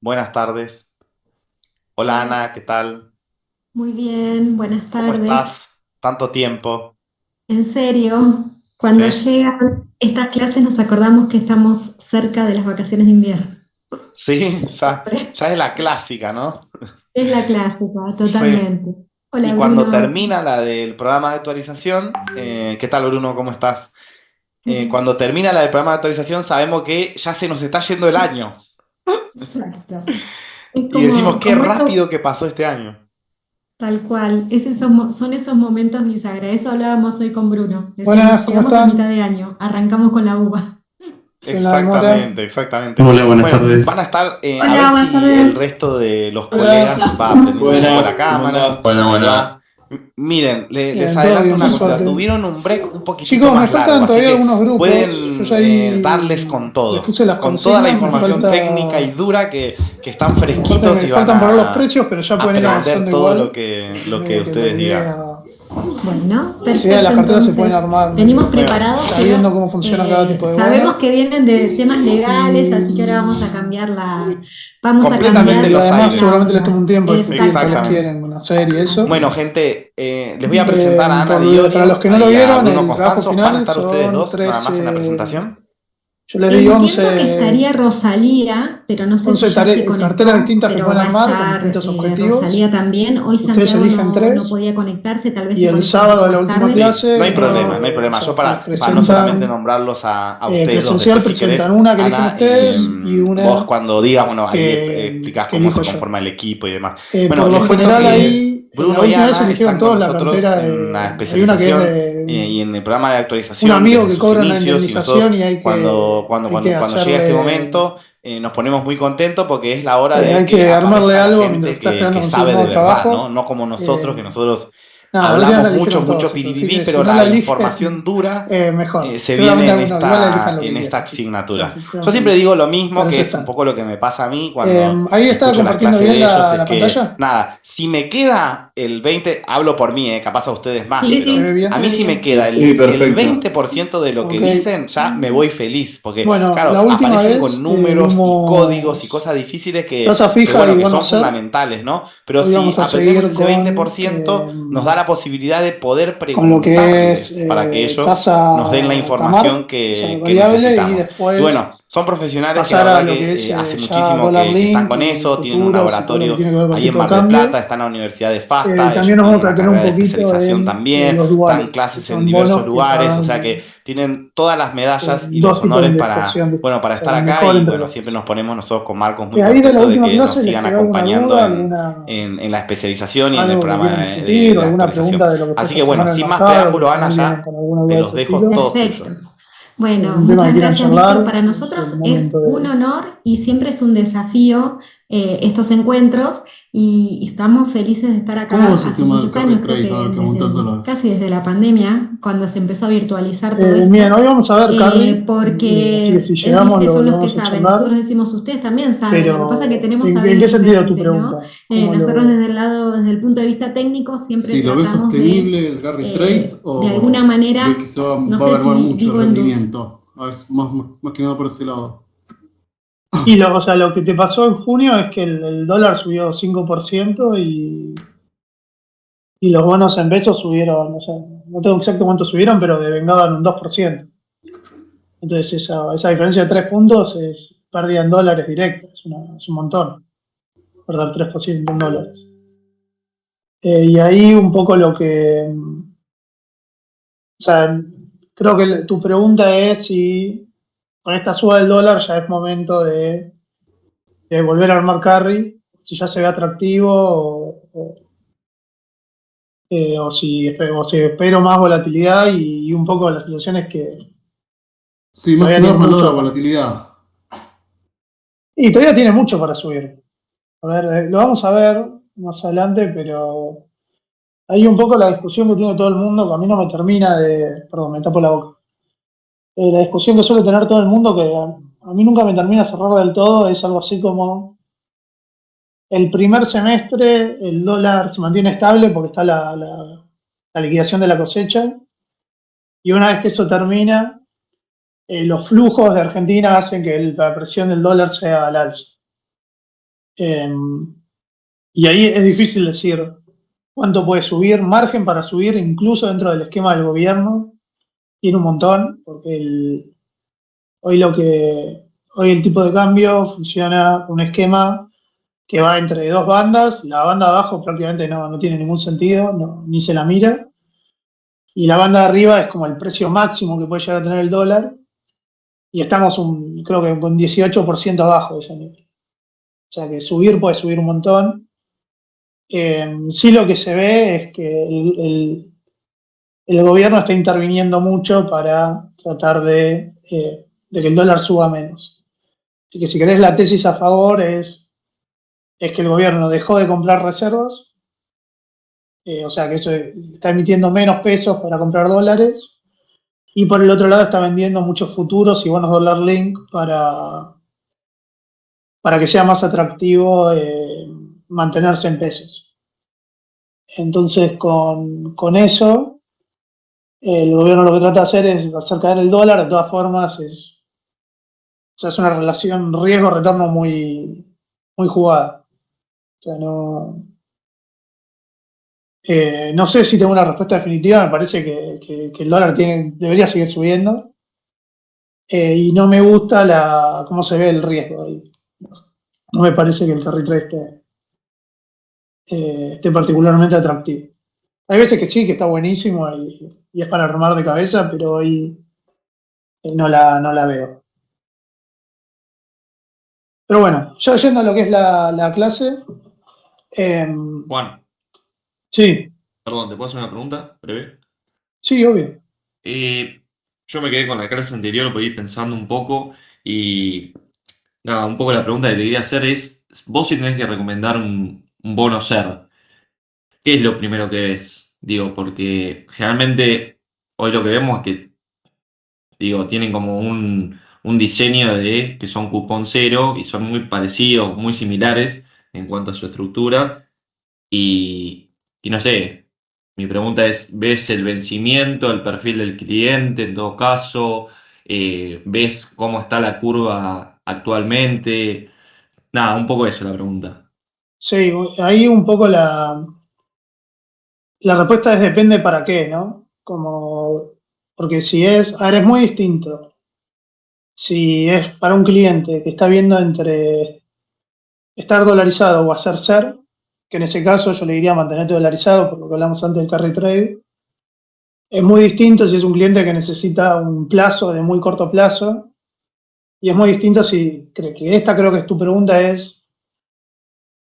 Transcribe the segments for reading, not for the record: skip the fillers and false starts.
Buenas tardes. Hola Hola, Ana, ¿qué tal? muy bien, buenas ¿Cómo tardes. estás? Tanto tiempo. En serio, cuando ¿Sí? llegan estas clases nos acordamos que estamos cerca de las vacaciones de invierno. Sí, ya, Siempre. ya es la clásica, ¿no? Es la clásica, Sí. totalmente. Y Hola cuando Bruno. termina la del programa de actualización, ¿qué tal Bruno? ¿Cómo estás? Cuando termina la del programa de actualización sabemos que ya se nos está yendo el año Exacto. Es y decimos qué como eso, rápido que pasó este año. tal cual. Son esos momentos bisagra. Eso hablábamos hoy con Bruno. Buenas, Decíamos, ¿cómo llegamos a mitad están? de año, arrancamos con la uva. En la demora. Exactamente, exactamente. Hola, buenas Bueno, tardes. van a estar, a ver Hola, buenas si el tardes. resto de los Hola. colegas va prendiendo un poco la Buenas, ¿cómo andás? cámara. Buena, Ahí buena. va. Miren, les Bien, todo adelanto bien, una por cosita. suerte. Tuvieron un break un poquitito Chicos, me más largo, faltan así todavía que algunos grupos. Yo pueden ya darles ahí con les todo, puse las con toda la consignas. Me información técnica y falta, dura que están aparte fresquitos y me van faltan poner los precios, pero ya a pueden ir aprender avanzando todo igual. lo que Medio que la ustedes digan. idea, Bueno, las ideas de perfecto, las carteras se pueden entonces armar venimos medio Bueno, preparados, sabiendo pero cómo funciona cada tipo de sabemos bono. que vienen de temas legales, Y, así que ahora vamos a completamente cambiar y los además aires. la seguramente les toma onda. un tiempo discutir cuáles Exactamente. Exactamente. quieren hacer y eso. Así Bueno, es. gente, les voy a presentar a Ana Di Para los Iorio que no lo y a vieron, Bruno el trabajo Costanzo. ¿Van a final estar ustedes son dos nada 13. más en la presentación? Yo les di Entiendo que estaría Rosalía, pero no sé si 11 ya se carteras conectó, distintas que pero pueden va a armar con estar distintos objetivos. Rosalía también. Hoy Ustedes Santiago eligen no tres. podía conectarse, tal vez Y se el conecte un poco sábado, la más última tarde, Sí, no clase, hay problema, no hay pero problema. o Yo sea, les para no solamente presentan nombrarlos a ustedes dos presencial, después, si presentan querés, una que eligen Ana, ustedes y vos una cuando digas, bueno, ahí explicás que cómo se elijo yo. conforma el equipo y demás. Por Bueno, lo les cuento general que ahí, la Bruno y última vez Ana eligieron están con todos la nosotros cartera en una de... Hay una que es especialización de y en el programa de un actualización amigo desde que sus cobra una inicios y nosotros indemnización y cuando llega este momento nos ponemos muy contentos porque es la hora de hay que que armarle aparezca la algo mientras gente está que esperando conseguir un sabe de nuevo verdad, ¿no? trabajo. No como nosotros, Eh, que nosotros Nada, la última vez hablamos la mucho, eligieron mucho todos eso, así piribibí, que si pero no la la información eligen, dura mejor. se Seguramente viene algunos igual la elijan lo que en esta quieran, así que asignatura. Yo tranquilo, siempre digo lo mismo, para que eso es un están. poco lo que me pasa a mí cuando Ahí estaba escucho las compartiendo clases bien de ellos, es la que, pantalla. nada, si me queda el 20, hablo por mí, capaz a ustedes más, sí, ¿Se pero ve sí, bien? se a ve mí si me bien. queda Sí, el perfecto. 20% de lo que Ok. dicen, ya me voy feliz, porque, Bueno, claro, la última aparecen con vez números y códigos y vimos cosas difíciles tasa que, fija y bueno, que bono son ser. fundamentales, ¿no? Pero Hoy si vamos a aprendemos seguir ese 20%, nos da la posibilidad de poder con lo que es preguntarles para que ellos nos den la tasa TAMAR, información tasa que variable, y necesitamos. Y después bueno, son profesionales que la pasar a verdad lo que que es hace ya muchísimo dólar que están link con y eso, tienen un futuros y todo lo que laboratorio tiene que ver con ahí en tipo de Mar del cambio. Plata, están en la Universidad de FASTA, ellos También nos tienen vamos a una tener un carrera de poquito especialización de también, los dan duales, que clases en son diversos bonos que lugares, o pagan sea que tienen todas las medallas y los dos tipos de honores indexación para distintos, estar el acá mejor y entre bueno, los siempre dos. nos ponemos nosotros con Marcos muy Ahí de la contentos de última que nos clase les sigan quedó alguna acompañando duda, alguna, en la especialización y en el algo que programa quieran de discutir o la alguna actualización. pregunta de lo que fue Así esta que bueno, semana en el sin más mercado, que preámbulo, Ana, también vienen ya con alguna te duda de los ese dejo estilo. todos Perfecto. tuyos. Bueno, Un tema muchas que quieran gracias, Víctor. charlar, Para es el nosotros es momento un de... honor y siempre es un desafío estos encuentros y estamos felices de estar ¿Cómo acá ves el hace tema del muchos carry años, creo trade que ahora que aumentó el dólar? casi desde la pandemia, cuando se empezó a virtualizar todo Bien, esto, hoy vamos a ver Carry, así que porque si llegamos son lo los que vamos a saben, charlar, nosotros decimos ustedes también saben, lo que pasa es que pero tenemos ¿en saberes qué sentido tu diferentes, ¿no? pregunta? ¿Cómo Nosotros lo...? desde el punto de vista técnico siempre Si lo ves tratamos sostenible el carry trade de alguna o ves que manera, no va a sé mermar si mucho el digo rendimiento. A ver, más que nada por ese lado. Y o sea, lo que te pasó en junio es que el dólar subió 5% y los bonos en pesos subieron, no sé, no tengo exacto cuánto subieron, pero devengaban un 2%. Entonces esa diferencia de 3 puntos es pérdida en dólares directa, es un montón, perder 3% en dólares. Y ahí un poco o sea, creo que tu pregunta es si con esta suba del dólar ya es momento de volver a armar carry, si ya se ve atractivo o si espero más volatilidad y un poco la situación es que Sí, más que todavía nada tiene por el lado de la mucho, volatilidad. y todavía tiene mucho para subir. A ver, lo vamos a ver más adelante, pero hay un poco la discusión que tiene todo el mundo, que a mí no me termina perdón, me tapo la boca. La discusión que suele tener todo el mundo, que a mí nunca me termina de cerrar del todo, es algo así como el primer semestre el dólar se mantiene estable porque está la liquidación de la cosecha, y una vez que eso termina, los flujos de Argentina hacen que la presión del dólar sea al alza. Eh, y ahí es difícil decir cuánto puede subir, margen para subir, incluso dentro del esquema del gobierno, tiene un montón, porque hoy hoy el tipo de cambio funciona un esquema que va entre dos bandas, la banda de abajo prácticamente no tiene ningún sentido, ni se la mira, y la banda de arriba es como el precio máximo que puede llegar a tener el dólar, y estamos creo que con 18% abajo de ese nivel. O sea que subir puede subir un montón. Sí, lo que se ve es que el gobierno está interviniendo mucho para tratar de que el dólar suba menos. Así que si querés la tesis a favor es que el gobierno dejó de comprar reservas, o sea que eso está emitiendo menos pesos para comprar dólares, y por el otro lado está vendiendo muchos futuros y bonos dólar link para que sea más atractivo mantenerse en pesos. Entonces, con eso, el gobierno lo que trata de hacer es hacer caer el dólar. De todas formas, o sea, es una relación riesgo-retorno muy jugada. O sea, no sé si tengo una respuesta definitiva. Me parece que el dólar debería seguir subiendo. Y no me gusta cómo se ve el riesgo ahí. No me parece que el carry trade esté particularmente atractivo. Hay veces que sí, que está buenísimo y es para armar de cabeza, pero hoy no la veo. Pero bueno, ya yendo a lo que es la clase. Juan, Sí, perdón, ¿te puedo hacer una pregunta breve? sí, obvio. Yo me quedé con la clase anterior, voy a ir pensando un poco y nada, un poco la pregunta que te quería hacer es, vos si tenés que recomendar un bono SER, ¿qué es lo primero que ves? Digo, porque generalmente hoy lo que vemos es que, digo, tienen como un diseño de que son cupón cero y son muy parecidos, muy similares en cuanto a su estructura. Y no sé, mi pregunta es, ¿ves el vencimiento, el perfil del cliente en todo caso? ¿Ves cómo está la curva actualmente? Nada, un poco eso la pregunta. Sí, ahí un poco la respuesta es depende para qué, ¿no? Porque a ver, es muy distinto. Si es para un cliente que está viendo entre estar dolarizado o hacer ser, que en ese caso yo le diría mantenerte dolarizado, por lo que hablamos antes del carry trade. Es muy distinto si es un cliente que necesita un plazo de muy corto plazo, y es muy distinto si cree que esta, creo que es tu pregunta, es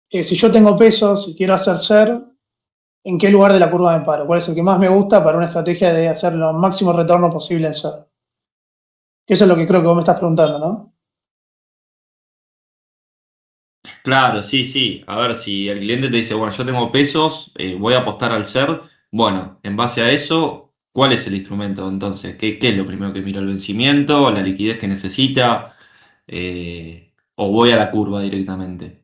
si yo tengo pesos y quiero hacer ser, ¿en qué lugar de la curva me paro? ¿Cuál es el que más me gusta para una estrategia de hacer lo máximo retorno posible en ser? Que eso es lo que creo que vos me estás preguntando, ¿no? Claro, sí, sí. A ver, si el cliente te dice, bueno, yo tengo pesos, voy a apostar al SER, bueno, en base a eso, ¿cuál es el instrumento entonces? ¿Qué es lo primero que miro? ¿El vencimiento, la liquidez que necesita? ¿O voy a la curva directamente?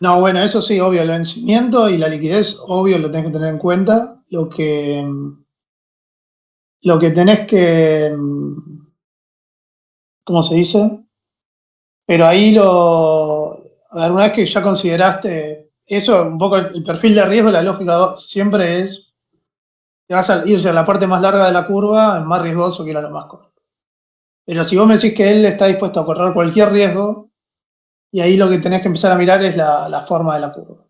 No, bueno, eso sí, obvio, el vencimiento y la liquidez, obvio, lo tenés que tener en cuenta. Lo que tenés que, ¿cómo se dice? Pero ahí a ver, una vez que ya consideraste eso, un poco el perfil de riesgo, la lógica siempre es que vas a irse a la parte más larga de la curva, es más riesgoso que ir a la más corta. Pero si vos me decís que él está dispuesto a correr cualquier riesgo, y ahí lo que tenés que empezar a mirar es la forma de la curva. O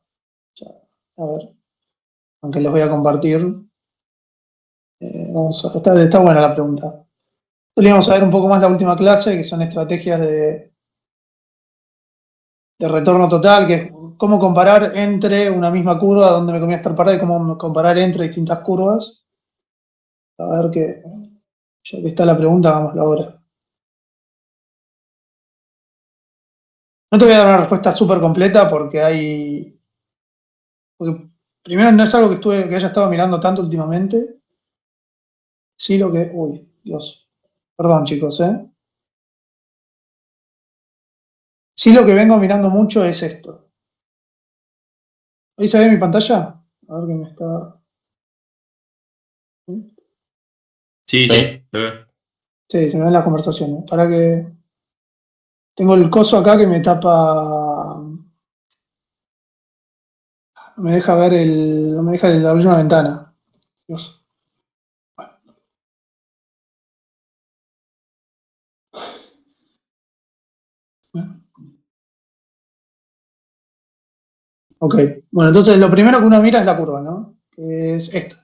sea, a ver, aunque les voy a compartir. Está buena la pregunta. Solíamos ver un poco más la última clase, que son estrategias de retorno total, que es cómo comparar entre una misma curva donde me conviene estar parado y cómo comparar entre distintas curvas. A ver ya que está la pregunta, hagámoslo ahora. No te voy a dar una respuesta súper completa porque primero no es algo que haya estado mirando tanto últimamente. Sí, uy, Dios. Perdón, chicos, ¿eh? Sí, lo que vengo mirando mucho es esto. ¿Ahí se ve mi pantalla? A ver qué me está. ¿Sí? Sí, sí, se ve. Sí, se me ven las conversaciones. Para que. Tengo el coso acá que me tapa. No me deja ver no me deja abrir una ventana. Dios. Ok, bueno, entonces lo primero que uno mira es la curva, ¿no? Que es esto.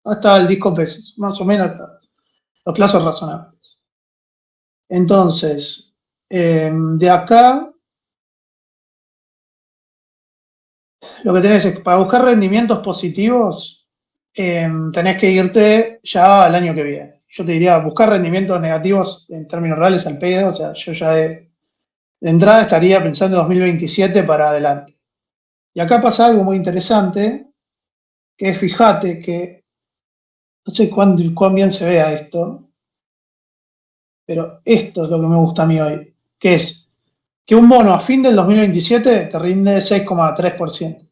Hasta el disco pesos, más o menos los plazos razonables. Entonces, de acá, lo que tenés es, para buscar rendimientos positivos, tenés que irte ya al año que viene. Yo te diría, buscar rendimientos negativos en términos reales al pedo, o sea, yo ya de entrada estaría pensando en 2027 para adelante. Y acá pasa algo muy interesante, que es, fíjate que, no sé cuán bien se vea esto, pero esto es lo que me gusta a mí hoy, que es que un bono a fin del 2027 te rinde 6,3%.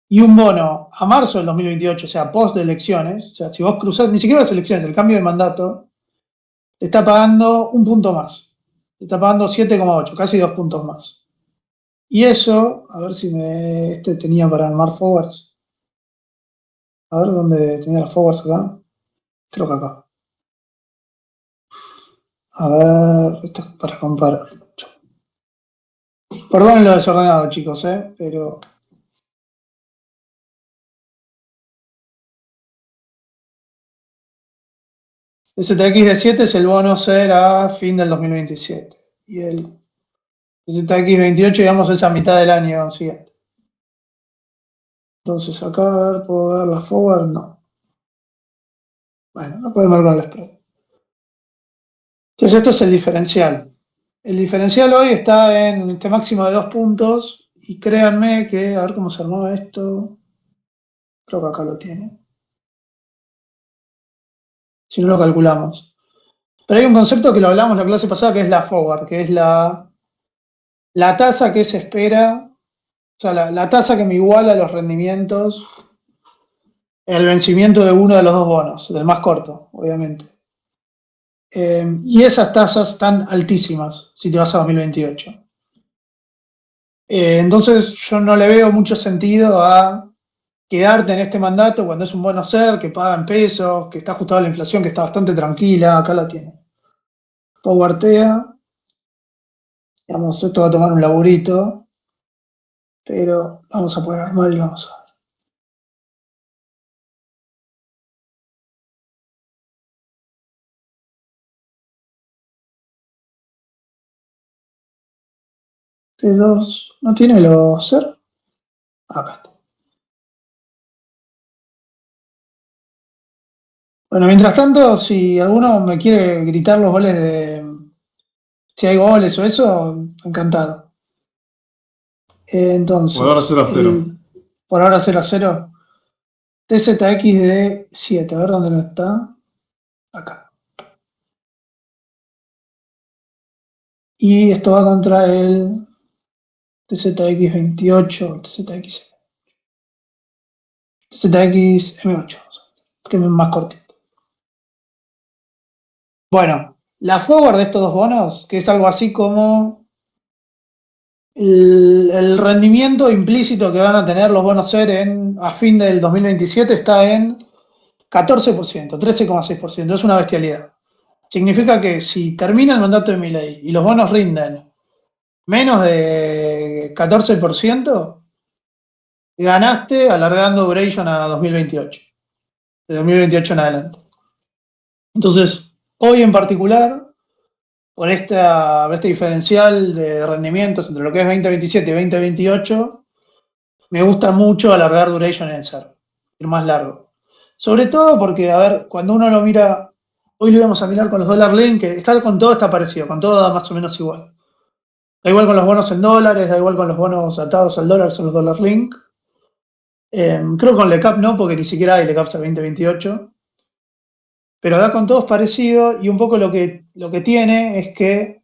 Y un bono a marzo del 2028, o sea, post de elecciones, o sea, si vos cruzás, ni siquiera las elecciones, el cambio de mandato, te está pagando un punto más. Te está pagando 7,8, casi 2 puntos más. Y eso, a ver si este tenía para armar forwards. A ver dónde tenía los forwards acá. Creo que acá. A ver, esto es para comparar. Perdón lo desordenado, chicos, pero STX de 7 es el bono ser a fin del 2027. Y el STX 28, digamos, es a mitad del año siguiente. Entonces acá, a ver, ¿puedo ver la forward? No. Bueno, no podemos ver con el spread. Entonces esto es el diferencial. El diferencial hoy está en este máximo de 2 puntos. Y créanme que, a ver cómo se armó esto. Creo que acá lo tiene. Si no lo calculamos. Pero hay un concepto que lo hablamos la clase pasada, que es la forward, que es la tasa que se espera, o sea, la tasa que me iguala los rendimientos, el vencimiento de uno de los dos bonos, del más corto, obviamente. Y esas tasas están altísimas si te vas a 2028. Entonces yo no le veo mucho sentido a quedarte en este mandato cuando es un bono ser, que paga en pesos, que está ajustado a la inflación, que está bastante tranquila, acá la tiene. Powertea, digamos, esto va a tomar un laburito, pero vamos a poder armar y vamos a ver. T2, ¿no tiene los ser? Acá está. Bueno, mientras tanto, si alguno me quiere gritar los goles si hay goles o eso, encantado. Entonces. Por ahora 0-0. Por ahora 0-0. TZX de 7, a ver dónde no está. Acá. Y esto va contra el TZX 28, TZX M8, que es más cortito. Bueno, la forward de estos dos bonos, que es algo así como el rendimiento implícito que van a tener los bonos ser a fin del 2027 está en 14%, 13,6%. Es una bestialidad. Significa que si termina el mandato de Milei y los bonos rinden menos de 14%, ganaste alargando duration a 2028. De 2028 en adelante. Entonces, hoy en particular, por este diferencial de rendimientos entre lo que es 2027 y 2028, me gusta mucho alargar duration en el ser, ir más largo. Sobre todo porque, a ver, cuando uno lo mira, hoy lo íbamos a mirar con los dollar link, que con todo está parecido, con todo da más o menos igual. Da igual con los bonos en dólares, da igual con los bonos atados al dólar, son los dollar link. Creo que con LECAP no, porque ni siquiera hay LECAPs a 2028. Pero da con todos parecido y un poco lo que tiene es que,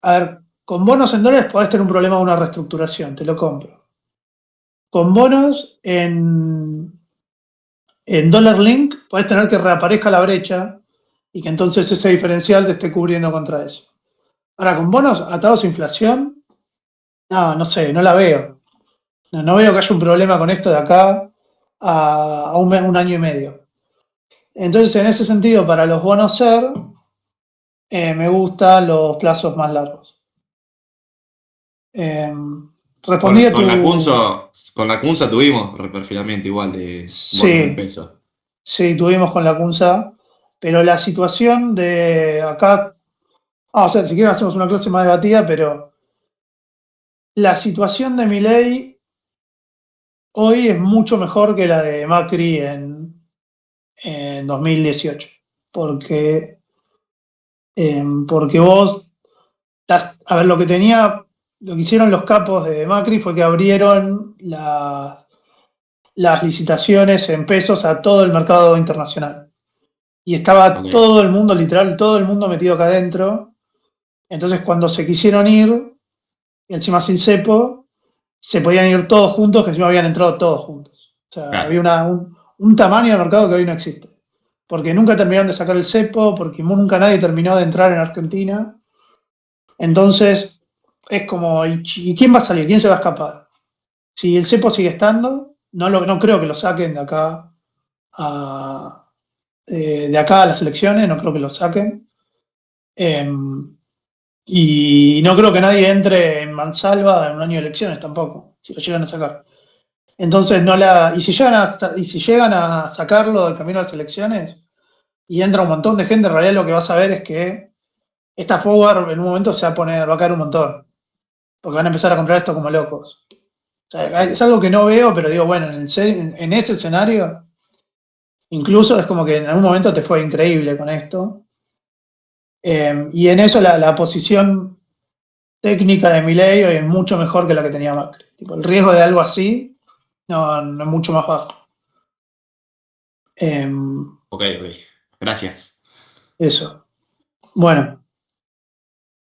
a ver, con bonos en dólares podés tener un problema de una reestructuración, te lo compro. Con bonos en Dollar Link podés tener que reaparezca la brecha y que entonces ese diferencial te esté cubriendo contra eso. Ahora, con bonos atados a inflación, No sé, no la veo. No veo que haya un problema con esto de acá a un año y medio. Entonces, en ese sentido, para los bonos SER, me gustan los plazos más largos. Eh, respondí a Con la tu... CUNSA tuvimos reperfilamiento igual de bonos en Sí, peso. sí, tuvimos con la CUNSA, pero la situación de acá, o sea, si quieren hacemos una clase más debatida, pero la situación de Milei hoy es mucho mejor que la de Macri en 2018, porque, porque vos, a ver, lo que hicieron los capos de Macri fue que abrieron las licitaciones en pesos a todo el mercado internacional. Y estaba Ok, todo el mundo, literal, todo el mundo metido acá adentro. Entonces, cuando se quisieron ir, y encima sin cepo, se podían ir todos juntos, que encima habían entrado todos juntos. O sea, claro. había un tamaño de mercado que hoy no existe. Porque nunca terminaron de sacar el cepo, porque nunca nadie terminó de entrar en Argentina. Entonces, es como, ¿y quién va a salir? ¿Quién se va a escapar? Si el cepo sigue estando, no creo que lo saquen a, de acá a las elecciones, no creo que lo saquen. Y no creo que nadie entre en mansalva en un año de elecciones tampoco, si lo llegan a sacar. Entonces, y si llegan a sacarlo del camino a las elecciones y entra un montón de gente, en realidad lo que vas a ver es que esta forward en un momento va a caer un montón, porque van a empezar a comprar esto como locos. O sea, es algo que no veo, pero digo, bueno, en ese escenario, incluso es como que en algún momento te fue increíble con esto. Y en eso la posición técnica de Milei hoy es mucho mejor que la que tenía Macri. Tipo, el riesgo de algo así no es mucho más bajo. Eh, Ok. Gracias. eso. Bueno,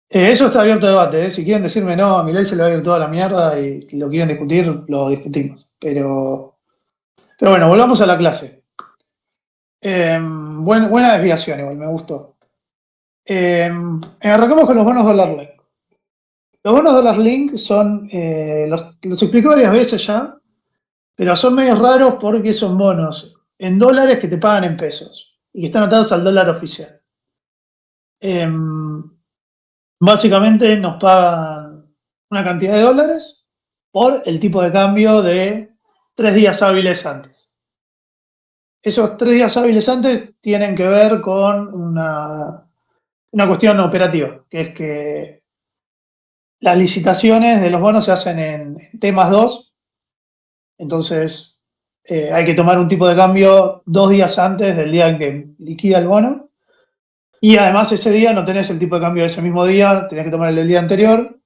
eso está abierto a debate. Si quieren decirme no, a Milei se le va a ir toda la mierda y lo quieren discutir, lo discutimos. Pero bueno, volvamos a la clase. Buena desviación igual, me gustó. Arrancamos con los bonos dólar link. Los bonos dólar link son, los expliqué varias veces ya, pero son medio raros porque son bonos en dólares que te pagan en pesos y que están atados al dólar oficial. Básicamente nos pagan una cantidad de dólares por el tipo de cambio de 3 días hábiles antes. Esos 3 días hábiles antes tienen que ver con una cuestión operativa, que es que las licitaciones de los bonos se hacen en T+2, entonces hay que tomar un tipo de cambio 2 días antes del día en que liquida el bono, y además ese día no tenés el tipo de cambio de ese mismo día, tenés que tomar el del día anterior,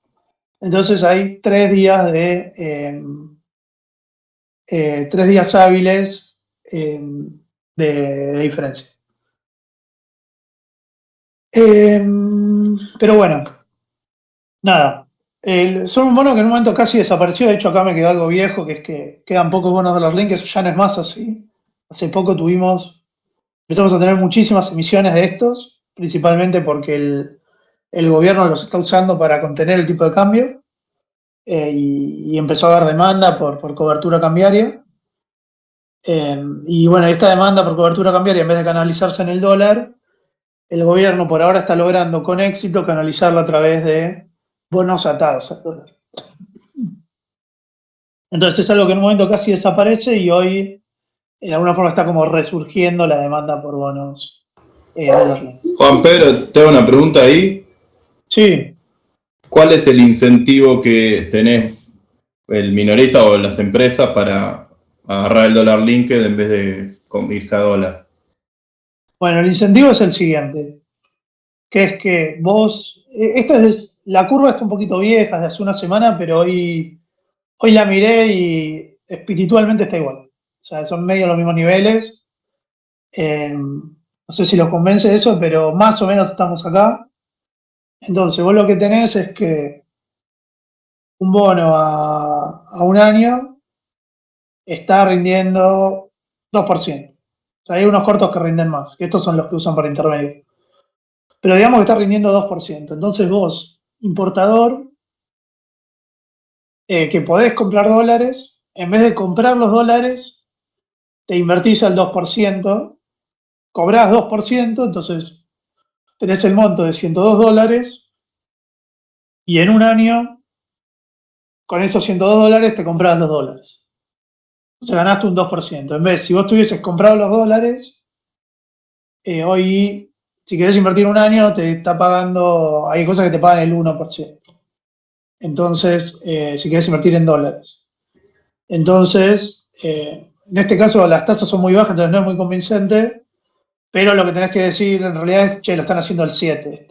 entonces hay 3 días 3 días hábiles de diferencia. Pero bueno, nada. Son un bono que en un momento casi desapareció. De hecho, acá me quedó algo viejo, que es que quedan pocos bonos de los links. Eso ya no es más así. Hace poco empezamos a tener muchísimas emisiones de estos, principalmente porque el gobierno los está usando para contener el tipo de cambio, y empezó a haber demanda por cobertura cambiaria. Y bueno, esta demanda por cobertura cambiaria, en vez de canalizarse en el dólar, el gobierno por ahora está logrando con éxito canalizarla a través de bonos atados al dólar. Entonces es algo que en un momento casi desaparece y hoy de alguna forma está como resurgiendo la demanda por bonos dólar. Juan Pedro, te hago una pregunta ahí. Sí, ¿Cuál es el incentivo que tenés el minorista o las empresas para agarrar el dólar linked en vez de irse a dólar? bueno, el incentivo es el siguiente, que es que vos, la curva está un poquito vieja, de hace una semana, pero hoy la miré y espiritualmente está igual. O sea, son medio los mismos niveles. No sé si los convence eso, pero más o menos estamos acá. Entonces, vos lo que tenés es que un bono a un año está rindiendo 2%. O sea, hay unos cortos que rinden más, que estos son los que usan para intermedio. Pero digamos que está rindiendo 2%. Entonces vos, importador, que podés comprar dólares, en vez de comprar los dólares, te invertís al 2%, cobrás 2%, entonces tenés el monto de $102 y en un año, con esos $102 te compras los dólares. Entonces ganaste un 2%. En vez, si vos tuvieses comprado los dólares, hoy, si querés invertir un año, te está pagando, hay cosas que te pagan el 1%. Entonces, si querés invertir en dólares. Entonces, en este caso las tasas son muy bajas, entonces no es muy convincente, pero lo que tenés que decir en realidad es, che, lo están haciendo al 7.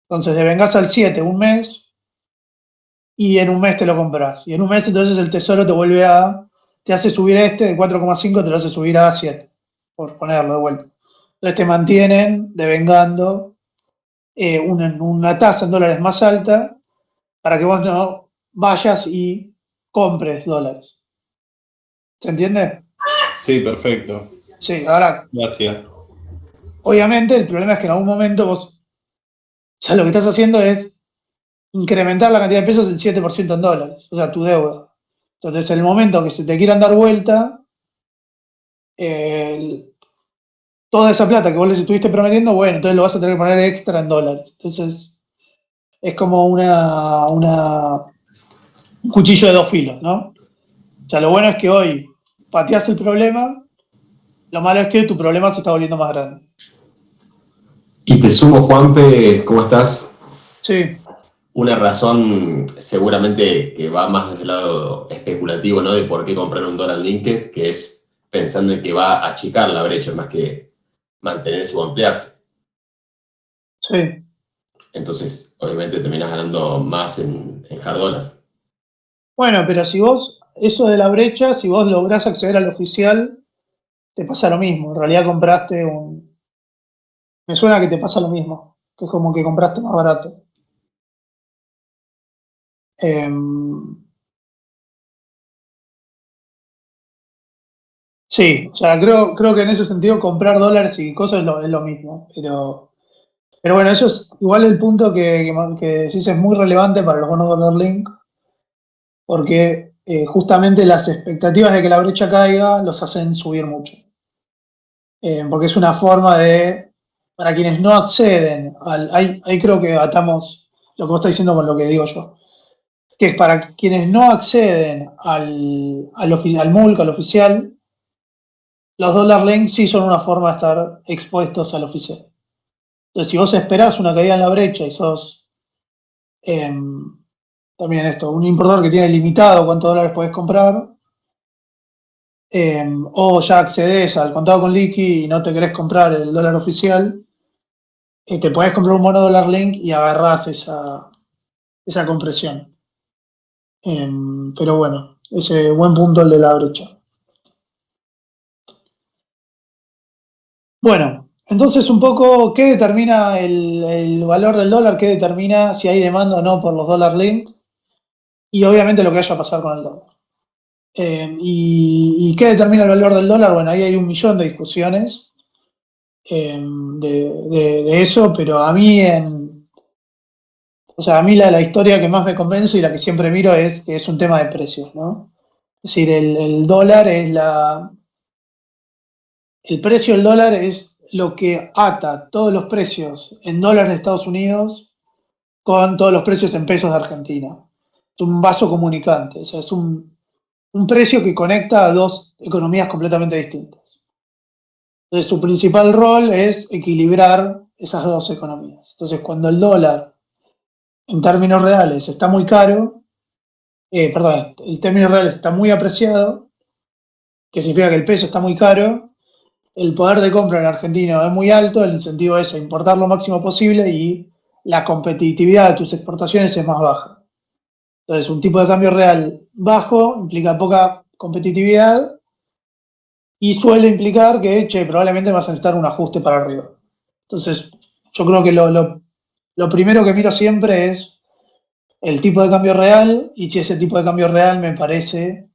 Entonces, devengás al 7 un mes y en un mes te lo compras. Y en un mes entonces el tesoro te hace subir de 4,5, te lo hace subir a 7, por ponerlo de vuelta. Entonces te mantienen devengando una tasa en dólares más alta para que vos no vayas y compres dólares. ¿Se entiende? Sí, perfecto. Sí, ahora, Gracias. obviamente el problema es que en algún momento vos, ya lo que estás haciendo es incrementar la cantidad de pesos en 7% en dólares, o sea, tu deuda. Entonces, en el momento que se te quieran dar vuelta, toda esa plata que vos les estuviste prometiendo, bueno, entonces lo vas a tener que poner extra en dólares. Entonces, es como un cuchillo de 2 filos, ¿no? O sea, lo bueno es que hoy pateás el problema, lo malo es que tu problema se está volviendo más grande. Y te sumo, Juanpe, ¿cómo estás? Sí, Una razón seguramente que va más desde el lado especulativo, ¿no? De por qué comprar un dólar linked, que es pensando en que va a achicar la brecha más que mantenerse o ampliarse. sí. Entonces, obviamente terminas ganando más en hard dollar. Bueno, pero si vos, eso de la brecha, si vos lográs acceder al oficial, te pasa lo mismo. En realidad compraste Me suena que te pasa lo mismo, que es como que compraste más barato. Sí, o sea, creo que en ese sentido comprar dólares y cosas es lo mismo. Pero bueno, eso es igual el punto que decís es muy relevante para los bonos Dollar Link, porque justamente las expectativas de que la brecha caiga los hacen subir mucho. Porque es una forma para quienes no acceden ahí creo que atamos lo que vos estás diciendo con lo que digo yo, que es para quienes no acceden al MULC, al oficial, los dollar links sí son una forma de estar expuestos al oficial. Entonces, si vos esperás una caída en la brecha y sos también un importador que tiene limitado cuántos dólares podés comprar, o ya accedes al contado con liqui y no te querés comprar el dólar oficial, te podés comprar un mono dólar link y agarrás esa compresión. Pero bueno, ese buen punto el de la brecha. Bueno, entonces un poco, ¿qué determina el valor del dólar? ¿Qué determina si hay demanda o no por los dólar link? Y obviamente lo que vaya a pasar con el dólar. ¿Y qué determina el valor del dólar? Bueno, ahí hay un millón de discusiones de eso, pero a mí, a mí la historia que más me convence y la que siempre miro es que es un tema de precios, ¿no? Es decir, el dólar el precio del dólar es lo que ata todos los precios en dólares de Estados Unidos con todos los precios en pesos de Argentina. Es un vaso comunicante, o sea, es un precio que conecta a dos economías completamente distintas. Entonces, su principal rol es equilibrar esas dos economías. Entonces, cuando el dólar, en términos reales, está muy caro, el término real está muy apreciado, que significa que el peso está muy caro, el poder de compra en argentino es muy alto, el incentivo es a importar lo máximo posible y la competitividad de tus exportaciones es más baja. Entonces, un tipo de cambio real bajo implica poca competitividad y suele implicar que, probablemente vas a necesitar un ajuste para arriba. Entonces, yo creo que lo primero que miro siempre es el tipo de cambio real y si ese tipo de cambio real me parece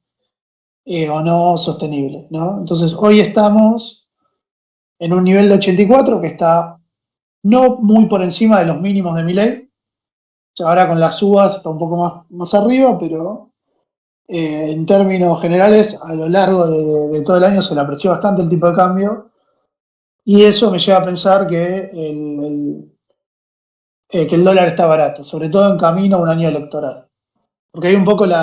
o no sostenible, ¿no? Entonces, hoy estamos en un nivel de 84 que está no muy por encima de los mínimos de Milei, sea, ahora con las subas está un poco más arriba, pero en términos generales, a lo largo de todo el año se le apreció bastante el tipo de cambio. Y eso me lleva a pensar que el dólar está barato, sobre todo en camino a un año electoral. Porque hay un poco el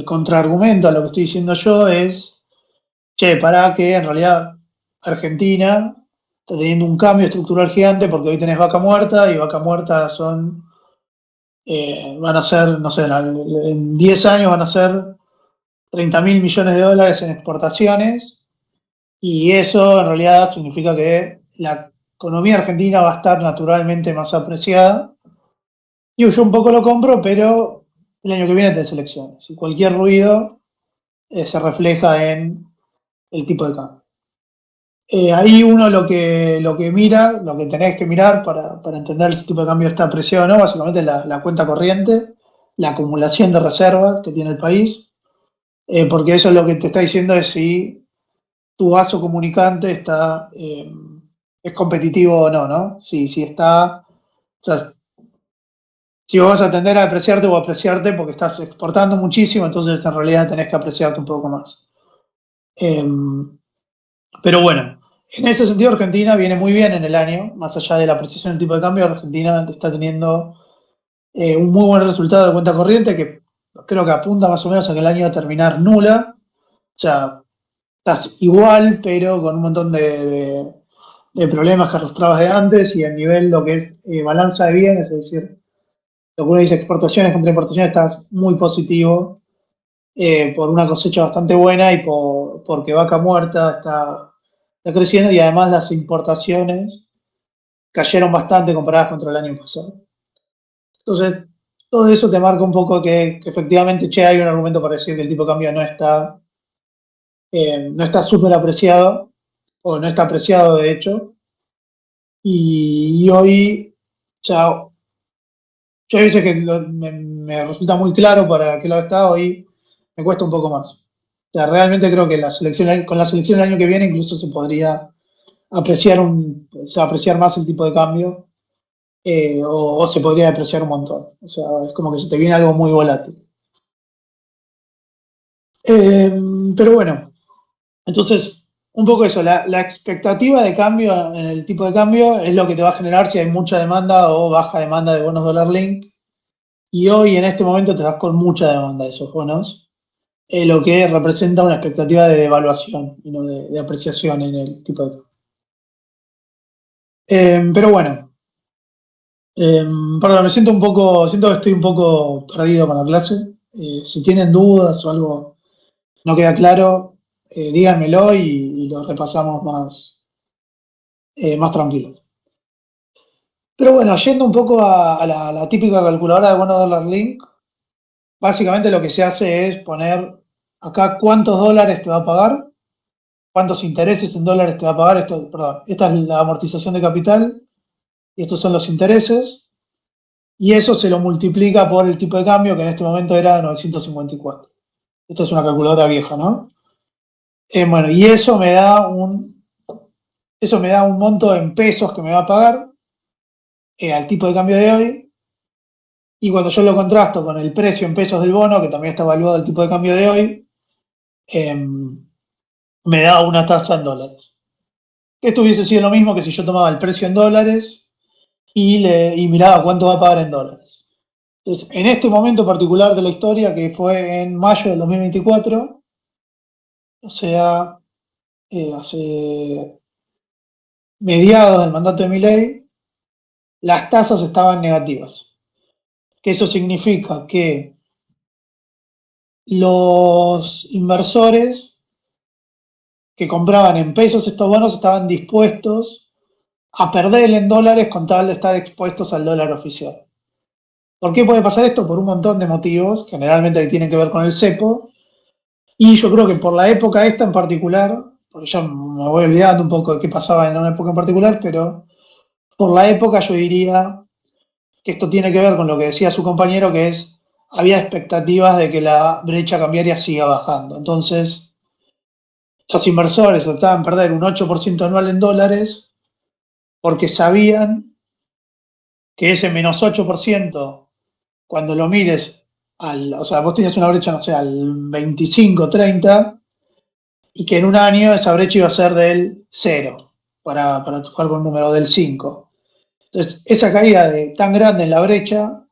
contraargumento a lo que estoy diciendo yo es, che, para que en realidad Argentina está teniendo un cambio estructural gigante porque hoy tenés vaca muerta y vaca muerta van a ser, no sé, en 10 años van a ser 30.000 millones de dólares en exportaciones y eso en realidad significa que la economía argentina va a estar naturalmente más apreciada. Yo un poco lo compro, pero el año que viene tenés elecciones y cualquier ruido se refleja en el tipo de cambio. Ahí uno lo que mira, lo que tenés que mirar para entender si el tipo de cambio está apreciado o no, básicamente es la cuenta corriente, la acumulación de reservas que tiene el país, porque eso es lo que te está diciendo es si tu vaso comunicante es competitivo o no, ¿no? Si está, o sea, si vos vas a tender a depreciarte o apreciarte porque estás exportando muchísimo, entonces en realidad tenés que apreciarte un poco más. Pero bueno, en ese sentido Argentina viene muy bien en el año, más allá de la apreciación del tipo de cambio, Argentina está teniendo un muy buen resultado de cuenta corriente que creo que apunta más o menos a que el año va a terminar nula, o sea, estás igual, pero con un montón de problemas que arrastrabas de antes y a nivel lo que es balanza de bienes, es decir, lo que uno dice exportaciones contra importaciones, estás muy positivo por una cosecha bastante buena y porque vaca muerta está creciendo y además las importaciones cayeron bastante comparadas contra el año pasado. Entonces, todo eso te marca un poco que efectivamente, che, hay un argumento para decir que el tipo de cambio no está súper apreciado, o no está apreciado de hecho, y hoy, ya, yo hay veces que me resulta muy claro para qué lado está, hoy me cuesta un poco más. O sea, realmente creo que con la selección del año que viene incluso se podría apreciar más el tipo de cambio o se podría depreciar un montón. O sea, es como que se te viene algo muy volátil. Pero bueno, entonces, un poco eso, la expectativa de cambio en el tipo de cambio es lo que te va a generar si hay mucha demanda o baja demanda de bonos dólar link. Y hoy en este momento te das con mucha demanda de esos bonos, lo que representa una expectativa de devaluación y no de apreciación en el tipo de cambio. Pero bueno, perdón, siento que estoy un poco perdido con la clase. Si tienen dudas o algo no queda claro, díganmelo y lo repasamos más tranquilos. Pero bueno, yendo un poco a la típica calculadora de bono dólar link, básicamente lo que se hace es poner acá cuántos dólares te va a pagar, cuántos intereses en dólares te va a pagar. Esta es la amortización de capital y estos son los intereses. Y eso se lo multiplica por el tipo de cambio, que en este momento era 954. Esta es una calculadora vieja, ¿no? Bueno, y eso me da un monto en pesos que me va a pagar al tipo de cambio de hoy. Y cuando yo lo contrasto con el precio en pesos del bono, que también está evaluado al tipo de cambio de hoy, me da una tasa en dólares. Esto hubiese sido lo mismo que si yo tomaba el precio en dólares y miraba cuánto va a pagar en dólares. Entonces, en este momento particular de la historia, que fue en mayo del 2024, o sea, hace mediados del mandato de Milei, las tasas estaban negativas. Que eso significa que los inversores que compraban en pesos estos bonos estaban dispuestos a perder en dólares con tal de estar expuestos al dólar oficial. ¿Por qué puede pasar esto? Por un montón de motivos, generalmente que tienen que ver con el cepo, y yo creo que por la época esta en particular, porque ya me voy olvidando un poco de qué pasaba en una época en particular, pero por la época yo diría que esto tiene que ver con lo que decía su compañero, que es, había expectativas de que la brecha cambiaria siga bajando. Entonces, los inversores optaban perder un 8% anual en dólares porque sabían que ese menos 8%, cuando lo mires, o sea, vos tenías una brecha, no sé, al 25, 30, y que en un año esa brecha iba a ser del 0, para jugar con un número del 5. Entonces, esa caída tan grande en la brecha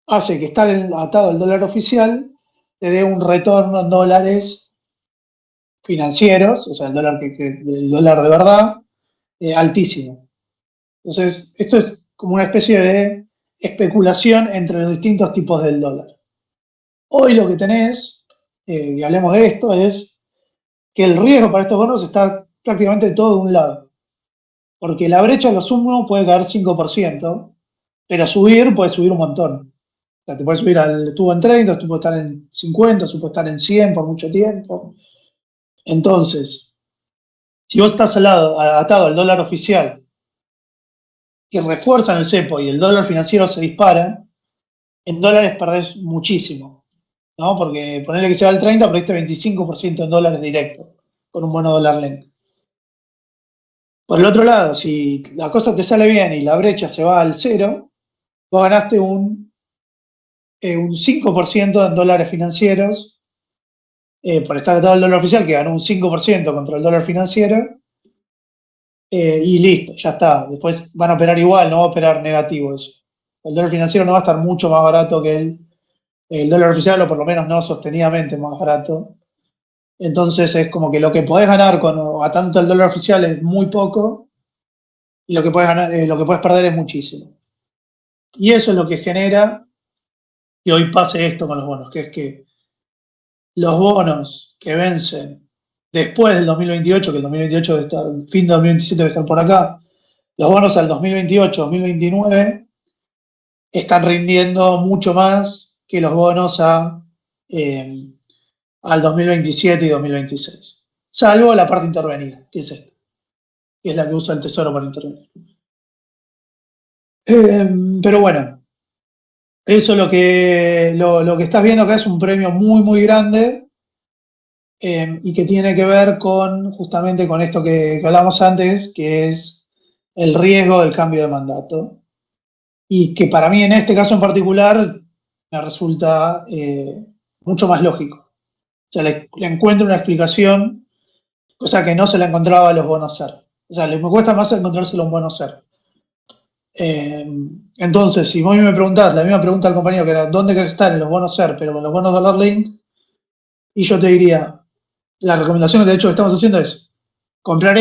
hace que estar atado al dólar oficial te dé un retorno en dólares financieros, o sea, el dólar de verdad, altísimo. Entonces, esto es como una especie de especulación entre los distintos tipos del dólar. Hoy lo que tenés, y hablemos de esto, es que el riesgo para estos bonos está prácticamente todo de un lado. Porque la brecha, lo sumo, puede caer 5%, pero puede subir un montón. O sea, te puede subir estuvo en 30, estuvo estar en 50, estuvo estar en 100 por mucho tiempo. Entonces, si vos estás atado al dólar oficial, que refuerzan el cepo y el dólar financiero se dispara, en dólares perdés muchísimo, ¿no? Porque ponerle que se va al 30, perdiste 25% en dólares directo, con un bono dólar link. Por el otro lado, si la cosa te sale bien y la brecha se va al 0, vos ganaste un 5% en dólares financieros, por estar atado al dólar oficial, que ganó un 5% contra el dólar financiero, y listo, ya está. Después van a operar igual, no va a operar negativo eso. El dólar financiero no va a estar mucho más barato que el dólar oficial, o por lo menos no sostenidamente más barato. Entonces es como que lo que podés ganar a tanto el dólar oficial es muy poco, y lo que podés perder es muchísimo. Y eso es lo que genera que hoy pase esto con los bonos, que es que los bonos que vencen después del 2028, que el 2028 debe estar, el fin de 2027 debe estar por acá, los bonos al 2028, 2029 están rindiendo mucho más que los bonos al 2027 y 2026. Salvo la parte intervenida, que es esta, que es la que usa el Tesoro para intervenir. Pero bueno, eso lo que estás viendo acá es un premio muy, muy grande, y que tiene que ver justamente con esto que hablamos antes, que es el riesgo del cambio de mandato. Y que para mí en este caso en particular me resulta mucho más lógico. O sea, le encuentro una explicación, cosa que no se la encontraba a los bonos SER. O sea, me cuesta más encontrárselo a un bono SER. Entonces, si vos me preguntás la misma pregunta al compañero, que era ¿dónde querés estar en los bonos SER, pero con los bonos Dollar Link? Y yo te diría, la recomendación que de hecho estamos haciendo es comprar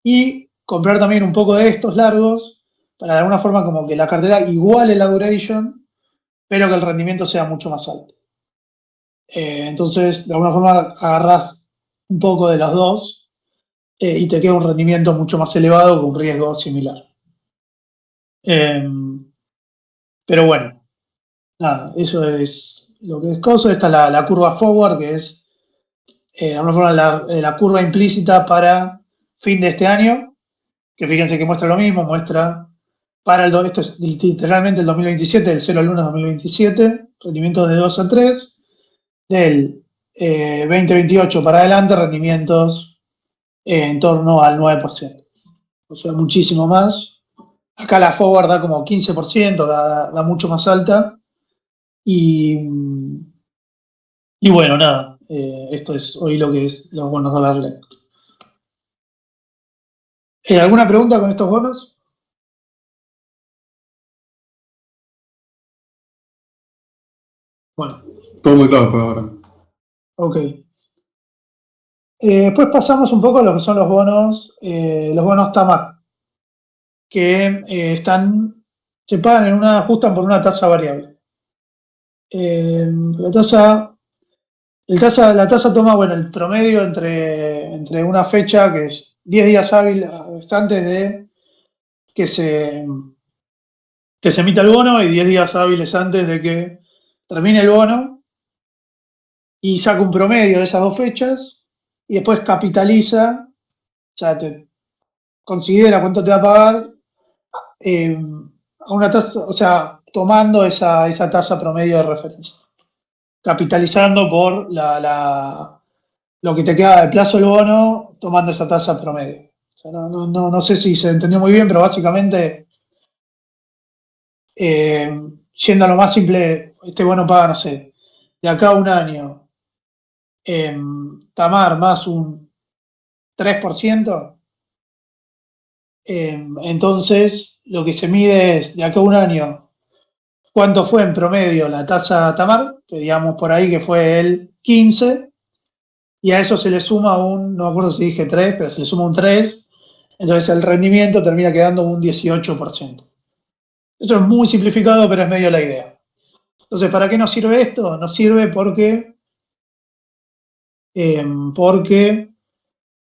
y comprar también un poco de estos largos, para de alguna forma como que la cartera iguale la duration, pero que el rendimiento sea mucho más alto. Entonces, de alguna forma agarrás un poco de los dos, y te queda un rendimiento mucho más elevado con un riesgo similar. Pero bueno, nada, eso es lo que es cosa. Esta es la curva forward, que es de alguna forma la curva implícita para fin de este año, que fíjense que muestra lo mismo, muestra esto es literalmente el 2027, del 0 al 1 2027, rendimientos de 2 a 3, del 2028 para adelante, rendimientos en torno al 9%. O sea, muchísimo más. Acá la forward da como 15%, da mucho más alta. Y bueno, nada, esto es hoy lo que es los bonos dólar link. ¿Alguna pregunta con estos bonos? Bueno. Todo muy claro por ahora. Ok. Después pasamos un poco a lo que son los bonos TAMAR, que se pagan ajustan por una tasa variable. La tasa toma, bueno, el promedio entre una fecha que es 10 días hábiles antes de que se emita el bono y 10 días hábiles antes de que termine el bono, y saca un promedio de esas dos fechas y después capitaliza, o sea, te considera cuánto te va a pagar a una tasa, o sea, tomando esa tasa promedio de referencia, capitalizando por lo que te queda de plazo del bono, tomando esa tasa promedio. O sea, no sé si se entendió muy bien, pero básicamente Yendo a lo más simple, este bono paga, no sé, de acá a un año, Tamar más un 3%, entonces lo que se mide es de acá a un año cuánto fue en promedio la tasa Tamar, que digamos por ahí que fue el 15, y a eso se le suma no me acuerdo si dije 3, pero se le suma un 3, entonces el rendimiento termina quedando un 18%. Eso es muy simplificado, pero es medio la idea. Entonces, ¿para qué nos sirve esto? Nos sirve porque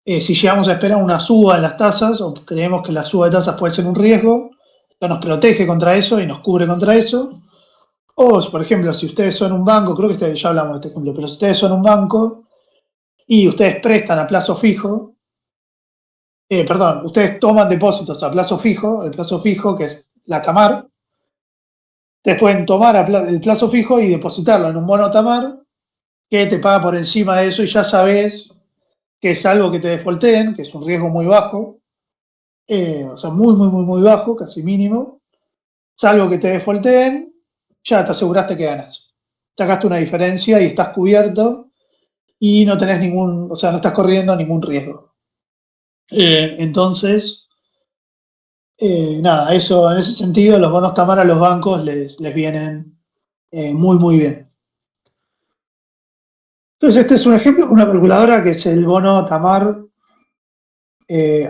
si llegamos a esperar una suba en las tasas, o creemos que la suba de tasas puede ser un riesgo, esto nos protege contra eso y nos cubre contra eso. O, por ejemplo, si ustedes son un banco, creo que ya hablamos de este ejemplo, pero si ustedes son un banco y ustedes prestan a plazo fijo, ustedes toman depósitos a plazo fijo, el plazo fijo que es la Tamar, ustedes pueden tomar el plazo fijo y depositarlo en un bono Tamar que te paga por encima de eso y ya sabes que es algo que te defaulten, que es un riesgo muy bajo, o sea, muy, muy, muy, muy bajo, casi mínimo. Es algo que te defaulten, ya te aseguraste que ganas. Sacaste una diferencia y estás cubierto y no tenés no estás corriendo ningún riesgo. Entonces, nada, eso en ese sentido, los bonos Tamar a los bancos les vienen muy, muy bien. Entonces, este es un ejemplo con una calculadora que es el bono Tamar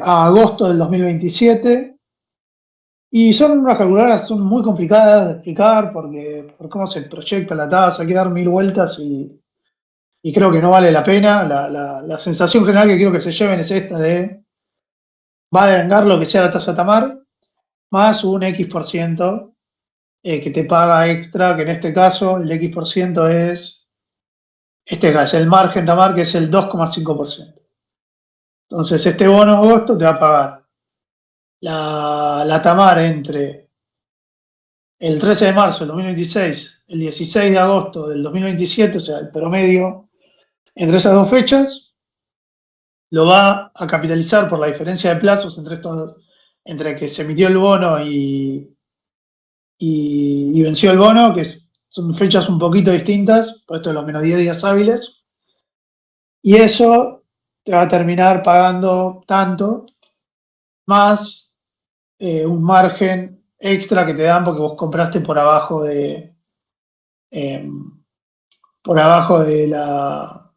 a agosto del 2027. Y son unas calculadoras son muy complicadas de explicar por cómo se proyecta la tasa, hay que dar 1000 vueltas y creo que no vale la pena. La sensación general que quiero que se lleven es esta de va a devengar lo que sea la tasa Tamar, más un X% que te paga extra, que en este caso el X% es el margen Tamar, que es el 2,5%. Entonces este bono agosto te va a pagar la Tamar entre el 13 de marzo del 2026, el 16 de agosto del 2027, o sea, el promedio entre esas dos fechas, lo va a capitalizar por la diferencia de plazos entre que se emitió el bono y venció el bono, que son fechas un poquito distintas, por esto de los menos 10 días hábiles, y eso te va a terminar pagando tanto, más un margen extra que te dan porque vos compraste por abajo de la,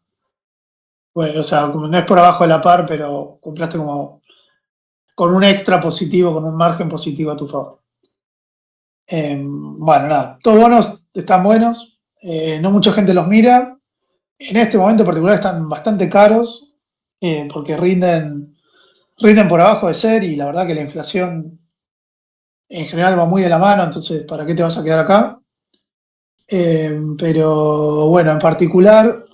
bueno, o sea, como no es por abajo de la par, pero compraste como con un extra positivo, con un margen positivo a tu favor. Bueno, nada, todos bonos están buenos, no mucha gente los mira, en este momento en particular están bastante caros, porque rinden por abajo de ser y la verdad que la inflación en general va muy de la mano, entonces ¿para qué te vas a quedar acá? Pero bueno, en particular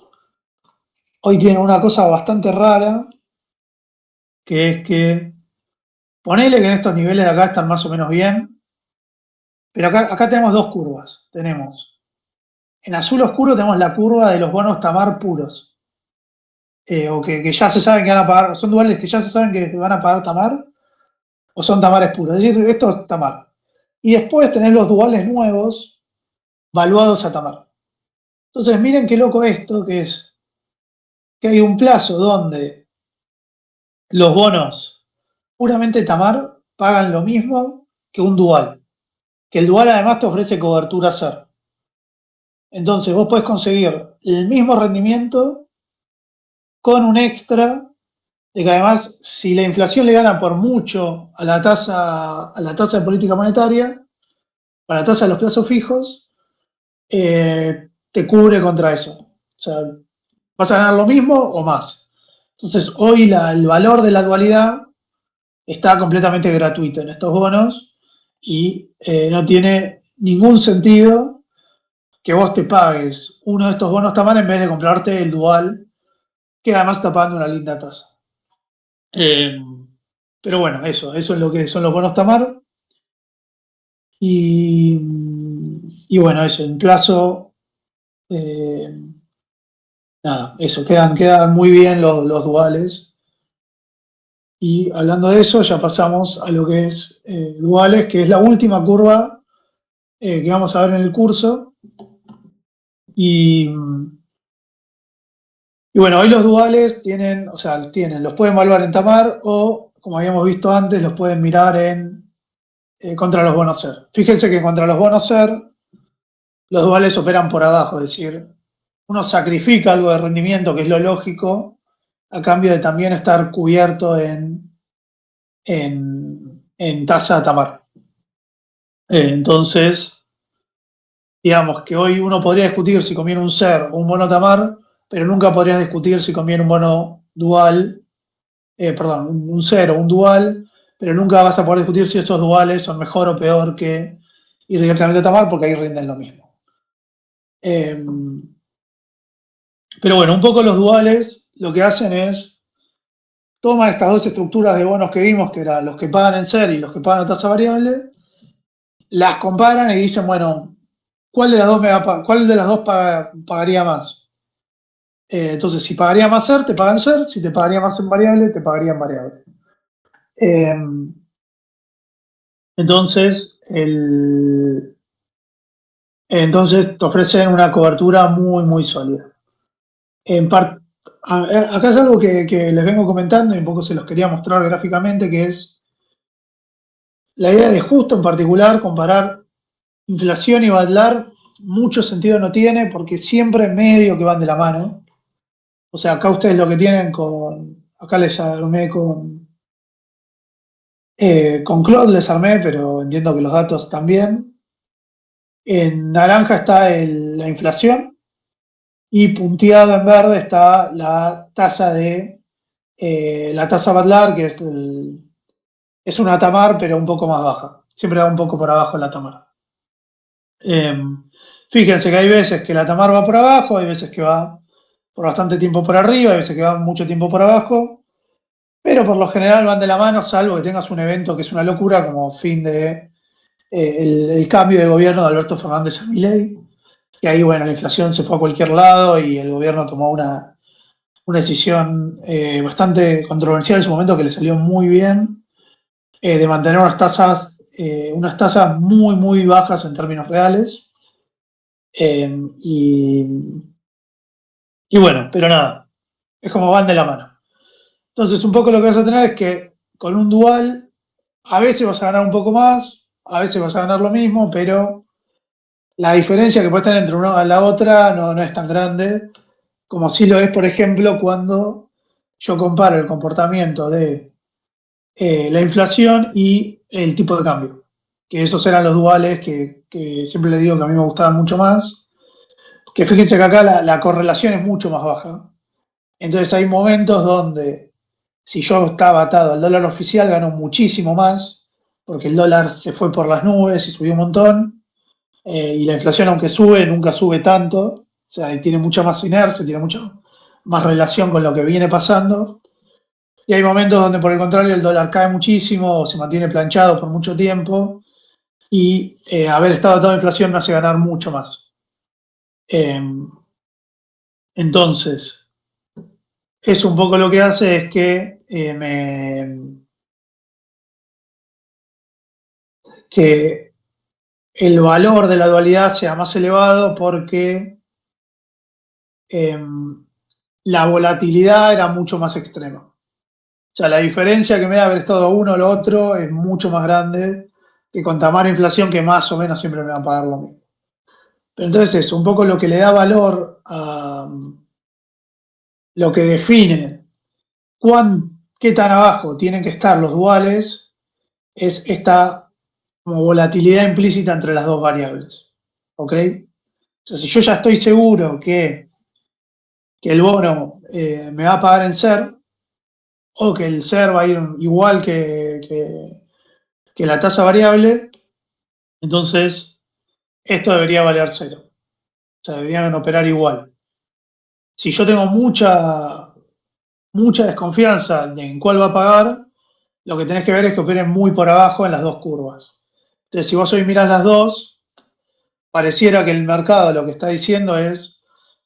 hoy tienen una cosa bastante rara, que es que ponele que en estos niveles de acá están más o menos bien, pero acá tenemos dos curvas. Tenemos, en azul oscuro tenemos la curva de los bonos Tamar puros, o que ya se saben que van a pagar, son duales que ya se saben que van a pagar Tamar, o son Tamares puros, es decir, esto es Tamar. Y después tenés los duales nuevos, valuados a Tamar. Entonces miren qué loco esto, que es que hay un plazo donde los bonos puramente Tamar pagan lo mismo que un dual, que el dual además te ofrece cobertura SER. Entonces vos podés conseguir el mismo rendimiento con un extra de que además si la inflación le gana por mucho a la tasa de política monetaria, a la tasa de los plazos fijos, te cubre contra eso. O sea, vas a ganar lo mismo o más. Entonces hoy el valor de la dualidad está completamente gratuito en estos bonos y no tiene ningún sentido que vos te pagues uno de estos bonos Tamar en vez de comprarte el dual, que además está pagando una linda tasa. Pero bueno, eso es lo que son los bonos Tamar. Y bueno, eso, en plazo, nada, eso, quedan muy bien los duales. Y hablando de eso, ya pasamos a lo que es duales, que es la última curva que vamos a ver en el curso. Y bueno, hoy los duales los pueden evaluar en Tamar o, como habíamos visto antes, los pueden mirar contra los bonos SER. Fíjense que contra los bonos SER, los duales operan por abajo, es decir, uno sacrifica algo de rendimiento, que es lo lógico, a cambio de también estar cubierto en tasa Tamar. Entonces, digamos que hoy uno podría discutir si conviene un SER o un bono Tamar, pero nunca podrías discutir si conviene un bono dual, un SER o un dual, pero nunca vas a poder discutir si esos duales son mejor o peor que ir directamente a Tamar, porque ahí rinden lo mismo. Pero bueno, un poco los duales lo que hacen es toman estas dos estructuras de bonos que vimos, que eran los que pagan en SER y los que pagan a tasa variable, las comparan y dicen, bueno, ¿cuál de las dos pagaría más? Entonces, si pagaría más SER, te pagan SER, si te pagaría más en variable, te pagaría en variable. Entonces te ofrecen una cobertura muy, muy sólida. Acá es algo que les vengo comentando y un poco se los quería mostrar gráficamente, que es la idea de justo en particular comparar inflación y Badlar. Mucho sentido no tiene porque siempre medio que van de la mano. O sea, acá ustedes lo que tienen acá les armé con Claude les armé, pero entiendo que los datos también. En naranja está la inflación y punteado en verde está la tasa Badlar, que es una Tamar, pero un poco más baja. Siempre va un poco por abajo la Tamar. Fíjense que hay veces que la Tamar va por abajo, hay veces que va por bastante tiempo por arriba, hay veces que va mucho tiempo por abajo, pero por lo general van de la mano, salvo que tengas un evento que es una locura, como fin de el cambio de gobierno de Alberto Fernández a Milei, que ahí, bueno, la inflación se fue a cualquier lado y el gobierno tomó una decisión bastante controversial en su momento, que le salió muy bien, de mantener unas tasas muy, muy bajas en términos reales. Y bueno, pero nada, es como van de la mano. Entonces, un poco lo que vas a tener es que con un dual, a veces vas a ganar un poco más, a veces vas a ganar lo mismo, pero la diferencia que puede tener entre una y la otra no es tan grande, como si lo es, por ejemplo, cuando yo comparo el comportamiento de la inflación y el tipo de cambio, que esos eran los duales que siempre les digo que a mí me gustaban mucho más, que fíjense que acá la correlación es mucho más baja. Entonces hay momentos donde si yo estaba atado al dólar oficial ganó muchísimo más, porque el dólar se fue por las nubes y subió un montón, y la inflación, aunque sube, nunca sube tanto, o sea, tiene mucha más inercia, tiene mucha más relación con lo que viene pasando. Y hay momentos donde, por el contrario, el dólar cae muchísimo o se mantiene planchado por mucho tiempo, y haber estado atado a la inflación me hace ganar mucho más. Entonces, eso un poco lo que hace es que que el valor de la dualidad sea más elevado porque la volatilidad era mucho más extrema. O sea, la diferencia que me da haber estado uno o lo otro es mucho más grande que con Tamar inflación, que más o menos siempre me va a pagar lo mismo. Pero entonces eso, un poco lo que le da valor a lo que define qué tan abajo tienen que estar los duales es esta como volatilidad implícita entre las dos variables. ¿Ok? O sea, si yo ya estoy seguro que el bono me va a pagar en SER, o que el SER va a ir igual que la tasa variable, entonces esto debería valer cero. O sea, deberían operar igual. Si yo tengo mucha desconfianza en cuál va a pagar, lo que tenés que ver es que operen muy por abajo en las dos curvas. Entonces, si vos hoy mirás las dos, pareciera que el mercado lo que está diciendo es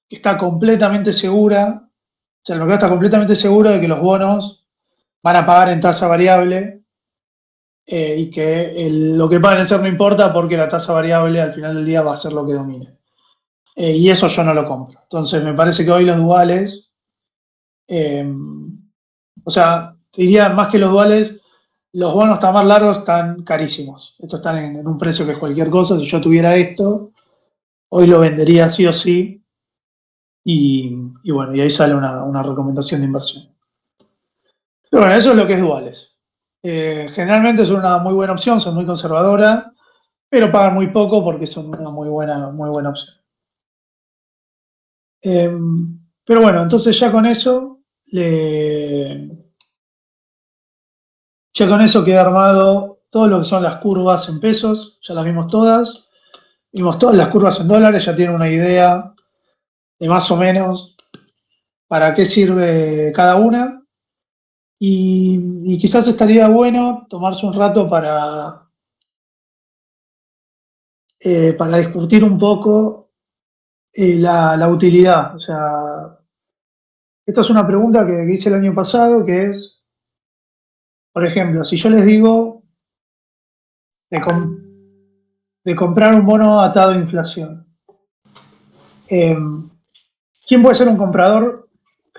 que está completamente segura, o sea, el mercado está completamente seguro de que los bonos van a pagar en tasa variable y que lo que paga en el SER no importa porque la tasa variable al final del día va a ser lo que domine. Y eso yo no lo compro. Entonces me parece que hoy los duales, o sea, te diría más que los duales, los bonos tan más largos están carísimos. Estos están en un precio que es cualquier cosa. Si yo tuviera esto, hoy lo vendería sí o sí. Y bueno, y ahí sale una recomendación de inversión. Pero bueno, eso es lo que es duales. Generalmente son una muy buena opción, son muy conservadoras, pero pagan muy poco porque son una muy buena opción. Pero bueno, entonces ya con eso queda armado todo lo que son las curvas en pesos, ya las vimos todas. Vimos todas las curvas en dólares, ya tienen una idea de más o menos para qué sirve cada una. Y quizás estaría bueno tomarse un rato para discutir un poco la utilidad. O sea, esta es una pregunta que hice el año pasado, que es, por ejemplo, si yo les digo de comprar un bono atado a inflación, ¿quién puede ser un comprador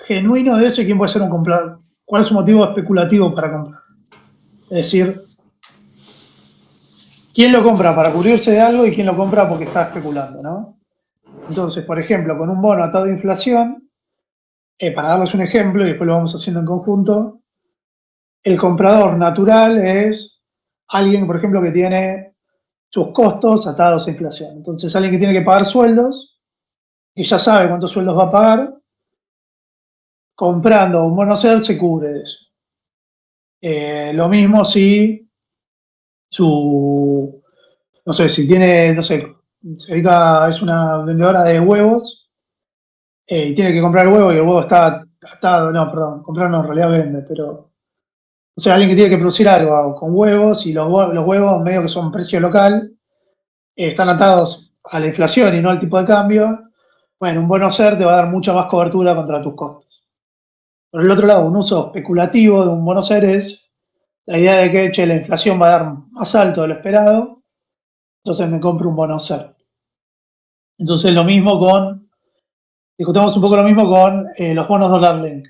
genuino de eso y quién puede ser un comprador? ¿Cuál es su motivo especulativo para comprar? Es decir, ¿quién lo compra para cubrirse de algo y quién lo compra porque está especulando, ¿no? Entonces, por ejemplo, con un bono atado a inflación, para darles un ejemplo y después lo vamos haciendo en conjunto, el comprador natural es alguien, por ejemplo, que tiene sus costos atados a inflación. Entonces, alguien que tiene que pagar sueldos, que ya sabe cuántos sueldos va a pagar, comprando un bono SER se cubre de eso. Lo mismo si no sé, si tiene, no sé, es una vendedora de huevos y tiene que comprar el huevo y el huevo está atado, no, perdón, comprar no, en realidad vende, pero, o sea, alguien que tiene que producir algo con huevos y los huevos medio que son precio local, están atados a la inflación y no al tipo de cambio, bueno, un bono SER te va a dar mucha más cobertura contra tus costos. Por el otro lado, un uso especulativo de un bono SER es la idea de que, che, la inflación va a dar más alto de lo esperado, entonces me compro un bono SER. Entonces discutamos un poco lo mismo con los bonos dólar link.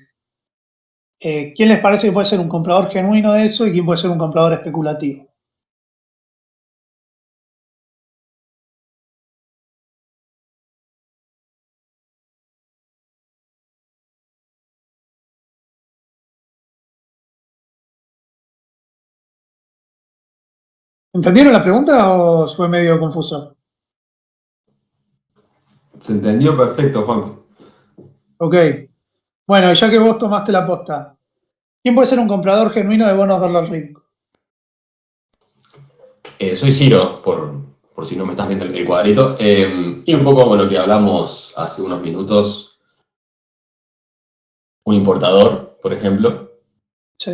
¿Quién les parece que puede ser un comprador genuino de eso y quién puede ser un comprador especulativo? ¿Entendieron la pregunta o fue medio confuso? Se entendió perfecto, Juan. Ok. Bueno, ya que vos tomaste la posta, ¿quién puede ser un comprador genuino de bonos dólar link? Soy Ciro, por si no me estás viendo el cuadrito. Y un poco con lo que hablamos hace unos minutos, un importador, por ejemplo, Sí.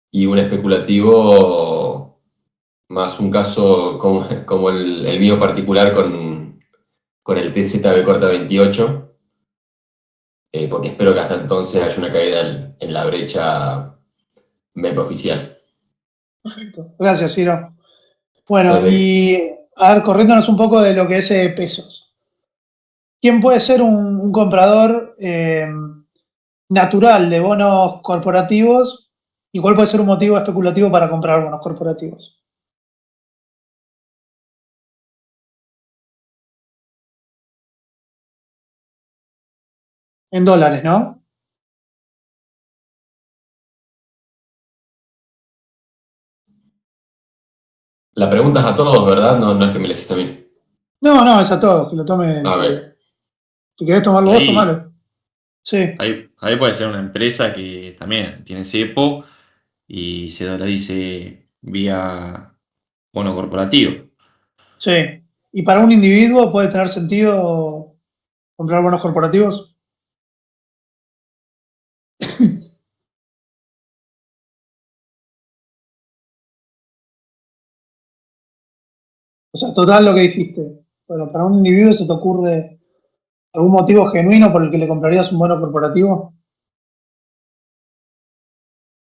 y un especulativo, más un caso como el mío particular con el TZB corta 28, porque espero que hasta entonces haya una caída en la brecha MEP oficial. Perfecto. Gracias, Ciro. Bueno, Desde- y a ver, corriéndonos un poco de lo que es pesos. ¿Quién puede ser un comprador natural de bonos corporativos y cuál puede ser un motivo especulativo para comprar bonos corporativos? En dólares, ¿no? La pregunta es a todos, ¿verdad? No es que me la hiciste a mí. No, es a todos, que lo tomen. A ver. Si querés tomarlo vos, Ahí, tomalo. Sí, ahí puede ser una empresa que también tiene cepo y se dolarice vía bono corporativo. sí. ¿Y para un individuo puede tener sentido comprar bonos corporativos? O sea, total lo que dijiste. Bueno, para un individuo se te ocurre algún motivo genuino por el que le comprarías un bono corporativo.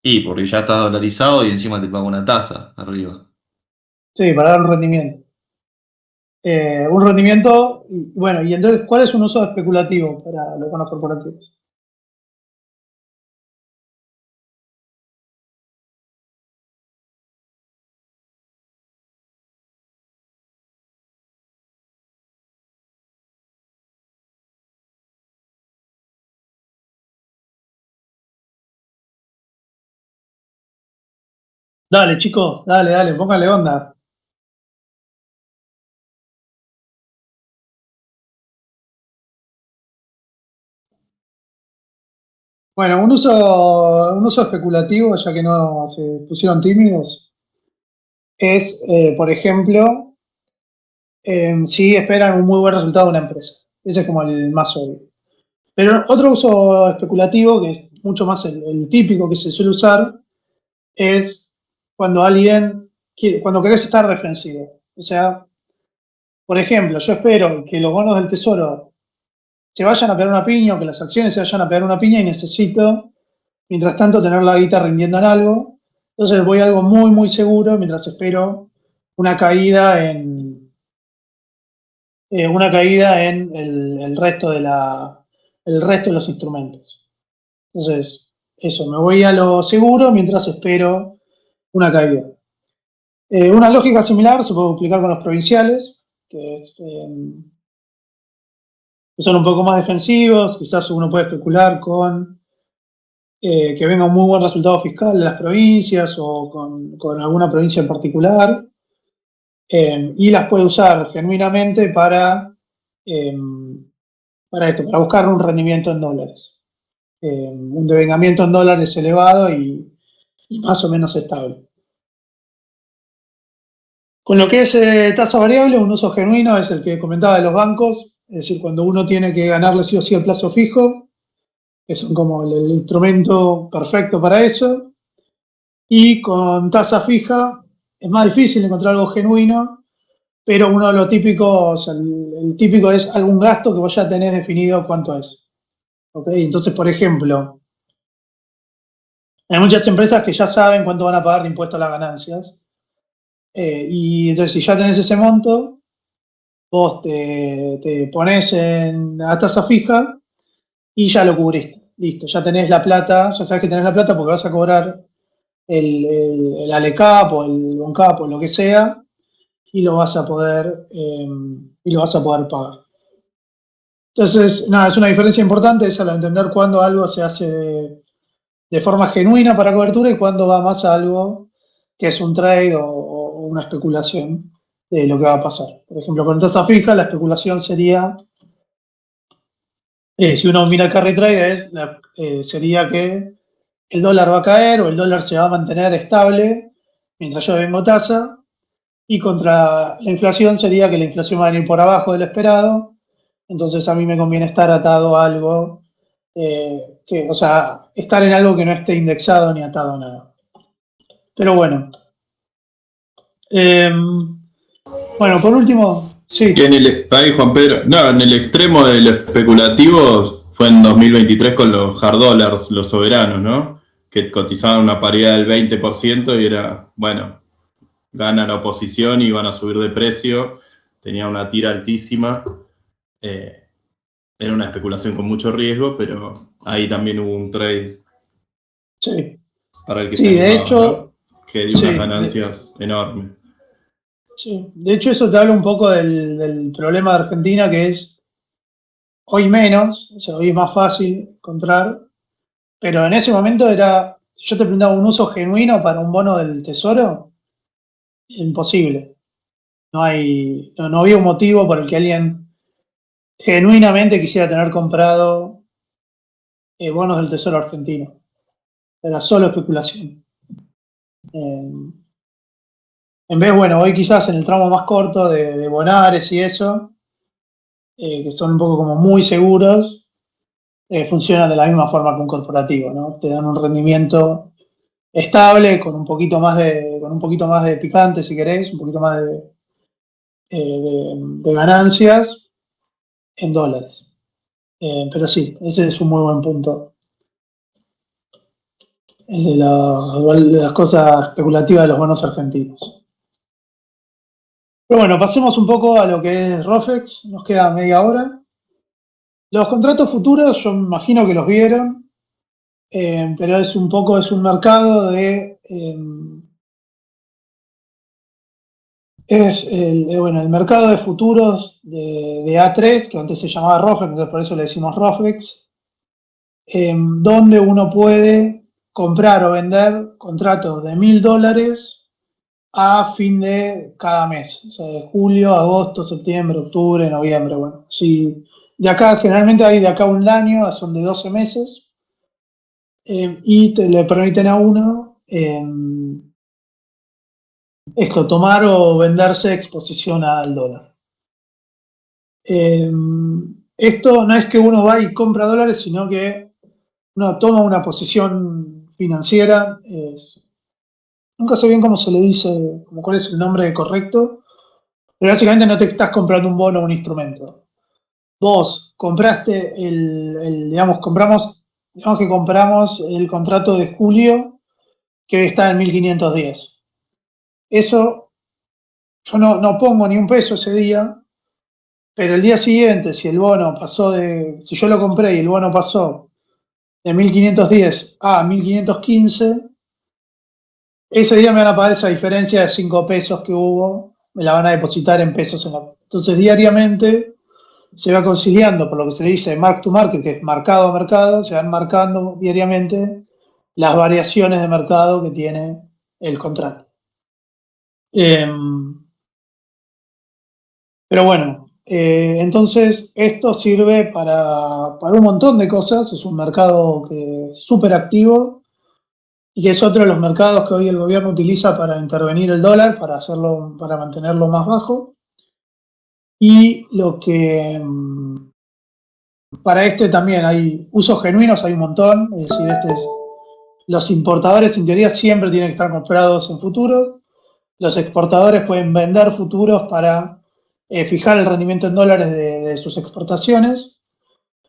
Y porque ya está dolarizado y encima te paga una tasa arriba. Sí, para dar un rendimiento. Un rendimiento, bueno, y entonces, ¿cuál es un uso especulativo para los bonos corporativos? Dale, chicos, dale, póngale onda. Bueno, un uso especulativo, ya que no se pusieron tímidos, es, por ejemplo, si esperan un muy buen resultado de una empresa. Ese es como el más obvio. Pero otro uso especulativo, que es mucho más el típico que se suele usar, es cuando cuando querés estar defensivo. O sea, por ejemplo, yo espero que los bonos del tesoro se vayan a pegar una piña o que las acciones se vayan a pegar una piña y necesito, mientras tanto, tener la guita rindiendo en algo. Entonces voy a algo muy, muy seguro mientras espero una caída en el resto el resto de los instrumentos. Entonces, eso, me voy a lo seguro mientras espero una caída. Una lógica similar se puede explicar con los provinciales, que son un poco más defensivos. Quizás uno puede especular con que venga un muy buen resultado fiscal de las provincias o con alguna provincia en particular, y las puede usar genuinamente eh, para buscar un rendimiento en dólares. Un devengamiento en dólares elevado y más o menos estable. Con lo que es tasa variable, un uso genuino es el que comentaba de los bancos, es decir, cuando uno tiene que ganarle sí o sí el plazo fijo, que son como el instrumento perfecto para eso. Y con tasa fija es más difícil encontrar algo genuino, pero uno de lo típico, o sea, el típico es algún gasto que vos ya tenés definido cuánto es. ¿Ok? Entonces, por ejemplo, hay muchas empresas que ya saben cuánto van a pagar de impuesto a las ganancias. Y entonces, si ya tenés ese monto, vos te pones a tasa fija y ya lo cubriste. Listo, ya tenés la plata, ya sabés que tenés la plata porque vas a cobrar el ALECAP o el BONCAP o lo que sea, y lo vas a poder, pagar. Entonces, nada, es una diferencia importante esa, al entender cuándo algo se hace de forma genuina para cobertura y cuándo va más a algo que es un trade o una especulación de lo que va a pasar. Por ejemplo, con tasa fija, la especulación sería, si uno mira el carry trade, sería que el dólar va a caer o el dólar se va a mantener estable mientras yo vengo tasa, y contra la inflación sería que la inflación va a venir por abajo del esperado. Entonces a mí me conviene estar atado a algo, o sea, estar en algo que no esté indexado ni atado a nada. Pero bueno. Bueno, por último, sí. Ahí, Juan Pedro. No, en el extremo del especulativo fue en 2023 con los hard dollars, los soberanos, ¿no? Que cotizaban una paridad del 20% y era, bueno, gana la oposición y van a subir de precio. Tenía una tira altísima. Era una especulación con mucho riesgo, pero ahí también hubo un trade, Sí, para el que sí, se de animaba, hecho, ¿no? Que dio sí, unas ganancias enormes. sí. De hecho, eso te habla un poco del problema de Argentina, que es hoy menos, o sea, hoy es más fácil encontrar, pero en ese momento era, si yo te preguntaba un uso genuino para un bono del tesoro, imposible. No había un motivo por el que alguien genuinamente quisiera tener comprado bonos del tesoro argentino. Era solo especulación. En vez, bueno, hoy quizás en el tramo más corto de bonares y eso, que son un poco como muy seguros, funcionan de la misma forma que un corporativo, ¿no? Te dan un rendimiento estable, con un poquito más de picante, si querés, un poquito más de ganancias en dólares. Pero sí, ese es un muy buen punto. el de las cosas especulativas de los bonos argentinos. Pero bueno, pasemos un poco a lo que es ROFEX, nos queda media hora. Los contratos futuros, yo me imagino que los vieron, pero es un mercado de... el mercado de futuros de A3, que antes se llamaba ROFEX, entonces por eso le decimos ROFEX, donde uno puede comprar o vender contratos de $1.000 a fin de cada mes, o sea, de julio, agosto, septiembre, octubre, noviembre, bueno, sí, de acá, generalmente hay de acá a un año, son de 12 meses, y le permiten a uno tomar o venderse exposición al dólar. Esto no es que uno va y compra dólares, sino que uno toma una posición financiera, nunca sé bien cómo se le dice, como cuál es el nombre correcto, pero básicamente no te estás comprando un bono o un instrumento. Vos compraste digamos que compramos el contrato de julio que está en 1510. Eso, yo no pongo ni un peso ese día, pero el día siguiente, si yo lo compré y el bono pasó de 1510 a 1515, ese día me van a pagar esa diferencia de 5 pesos que hubo, me la van a depositar en pesos. Entonces, diariamente se va conciliando, por lo que se le dice mark to market, que es mercado a mercado, se van marcando diariamente las variaciones de mercado que tiene el contrato. Pero bueno, entonces esto sirve para un montón de cosas, es un mercado que es súper activo y que es otro de los mercados que hoy el gobierno utiliza para intervenir el dólar, para mantenerlo más bajo. Y para también hay usos genuinos, hay un montón, es decir, los importadores en teoría siempre tienen que estar comprados en futuros, los exportadores pueden vender futuros para fijar el rendimiento en dólares de sus exportaciones,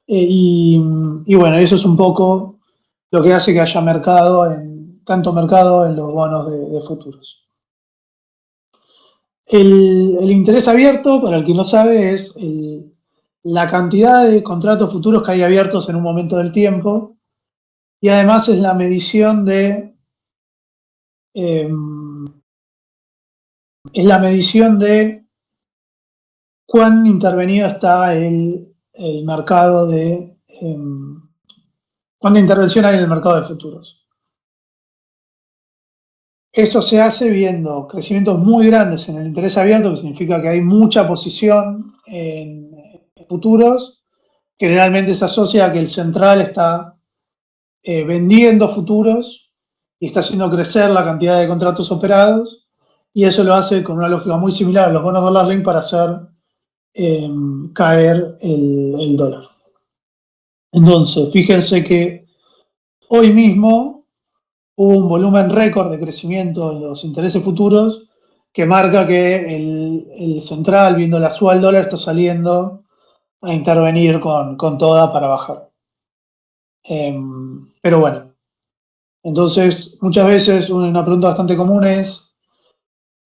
y bueno, eso es un poco lo que hace que haya tanto mercado en los bonos de futuros. El interés abierto, para el que no sabe, es la cantidad de contratos futuros que hay abiertos en un momento del tiempo, y además es la medición de cuán intervenido está el mercado cuánta intervención hay en el mercado de futuros. Eso se hace viendo crecimientos muy grandes en el interés abierto, que significa que hay mucha posición en futuros. Generalmente se asocia a que el central está vendiendo futuros y está haciendo crecer la cantidad de contratos operados, y eso lo hace con una lógica muy similar a los bonos dólar link para hacer caer el dólar. Entonces, fíjense que hoy mismo hubo un volumen récord de crecimiento en los intereses futuros que marca que el central, viendo la suba del dólar, está saliendo a intervenir con toda para bajar. Pero bueno, entonces muchas veces una pregunta bastante común es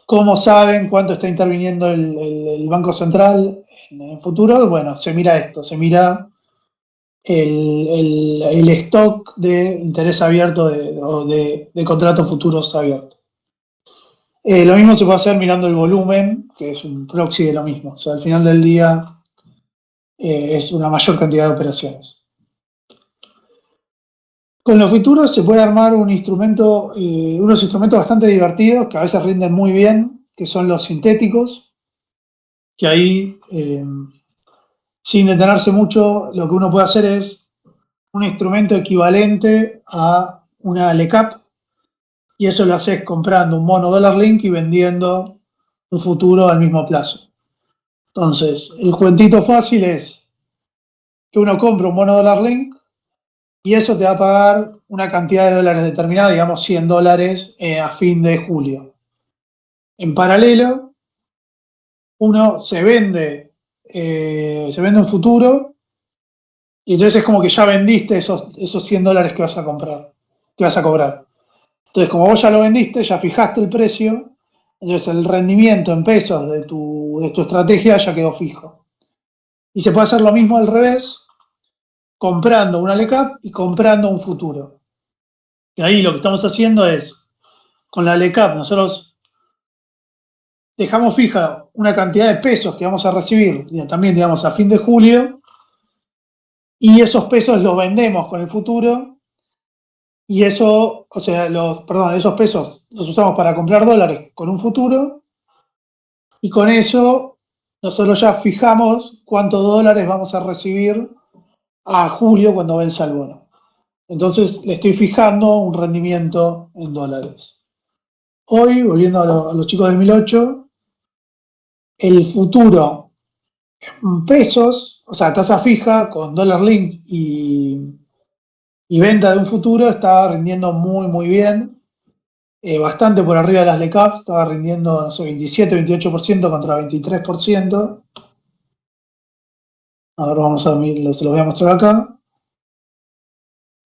¿cómo saben cuánto está interviniendo el Banco Central en futuros? Bueno, se mira esto, se mira el stock de interés abierto de contratos futuros abiertos. Lo mismo se puede hacer mirando el volumen, que es un proxy de lo mismo. O sea, al final del día es una mayor cantidad de operaciones. Con los futuros se puede armar unos instrumentos bastante divertidos, que a veces rinden muy bien, que son los sintéticos, que ahí, sin detenerse mucho, lo que uno puede hacer es un instrumento equivalente a una LECAP, y eso lo haces comprando un bono dólar link y vendiendo un futuro al mismo plazo. Entonces, el cuentito fácil es que uno compra un bono dólar link y eso te va a pagar una cantidad de dólares determinada, digamos $100 a fin de julio. En paralelo, uno se vende un futuro, y entonces es como que ya vendiste esos $100 que vas a cobrar. Entonces, como vos ya lo vendiste, ya fijaste el precio, entonces el rendimiento en pesos de tu estrategia ya quedó fijo. Y se puede hacer lo mismo al revés, comprando una LECAP y comprando un futuro. Y ahí lo que estamos haciendo es, con la LECAP, nosotros dejamos fija una cantidad de pesos que vamos a recibir también, digamos, a fin de julio, y esos pesos los vendemos con el futuro, y eso, o sea, esos pesos los usamos para comprar dólares con un futuro, y con eso nosotros ya fijamos cuántos dólares vamos a recibir a julio cuando venza el bono. Entonces le estoy fijando un rendimiento en dólares. Hoy, volviendo a los chicos de 2008, el futuro en pesos, o sea, tasa fija con dólar link y venta de un futuro, estaba rindiendo muy, muy bien. Bastante por arriba de las LECAPs, estaba rindiendo, no sé, 27, 28% contra 23%. Ahora vamos a ver, se los voy a mostrar acá.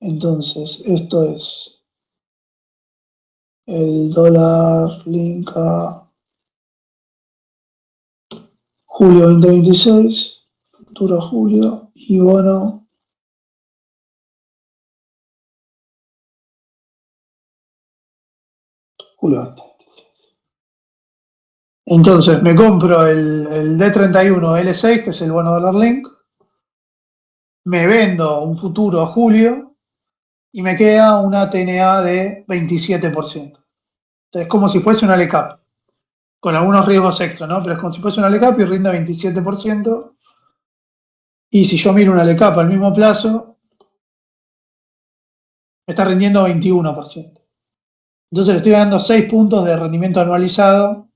Entonces, esto es el dólar link a julio 2026, futuro a julio, y bono julio 2026. Entonces me compro el D31 L6, que es el bono dólar link, me vendo un futuro a julio y me queda una TNA de 27%. Entonces es como si fuese una LECAP, con algunos riesgos extra, ¿no? Pero es como si fuese una LECAP y rinde 27%. Y si yo miro una LECAP al mismo plazo, me está rindiendo 21%. Entonces le estoy ganando 6 puntos de rendimiento anualizado,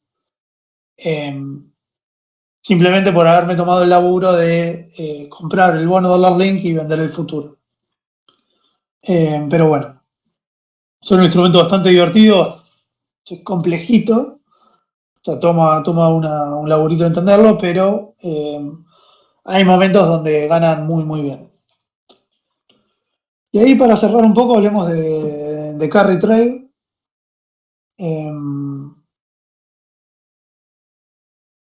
simplemente por haberme tomado el laburo de comprar el bono dólar link y vender el futuro. Pero bueno, son un instrumento bastante divertido, es complejito, o sea, toma un laburito de entenderlo, pero hay momentos donde ganan muy, muy bien. Y ahí, para cerrar un poco, hablemos de carry trade.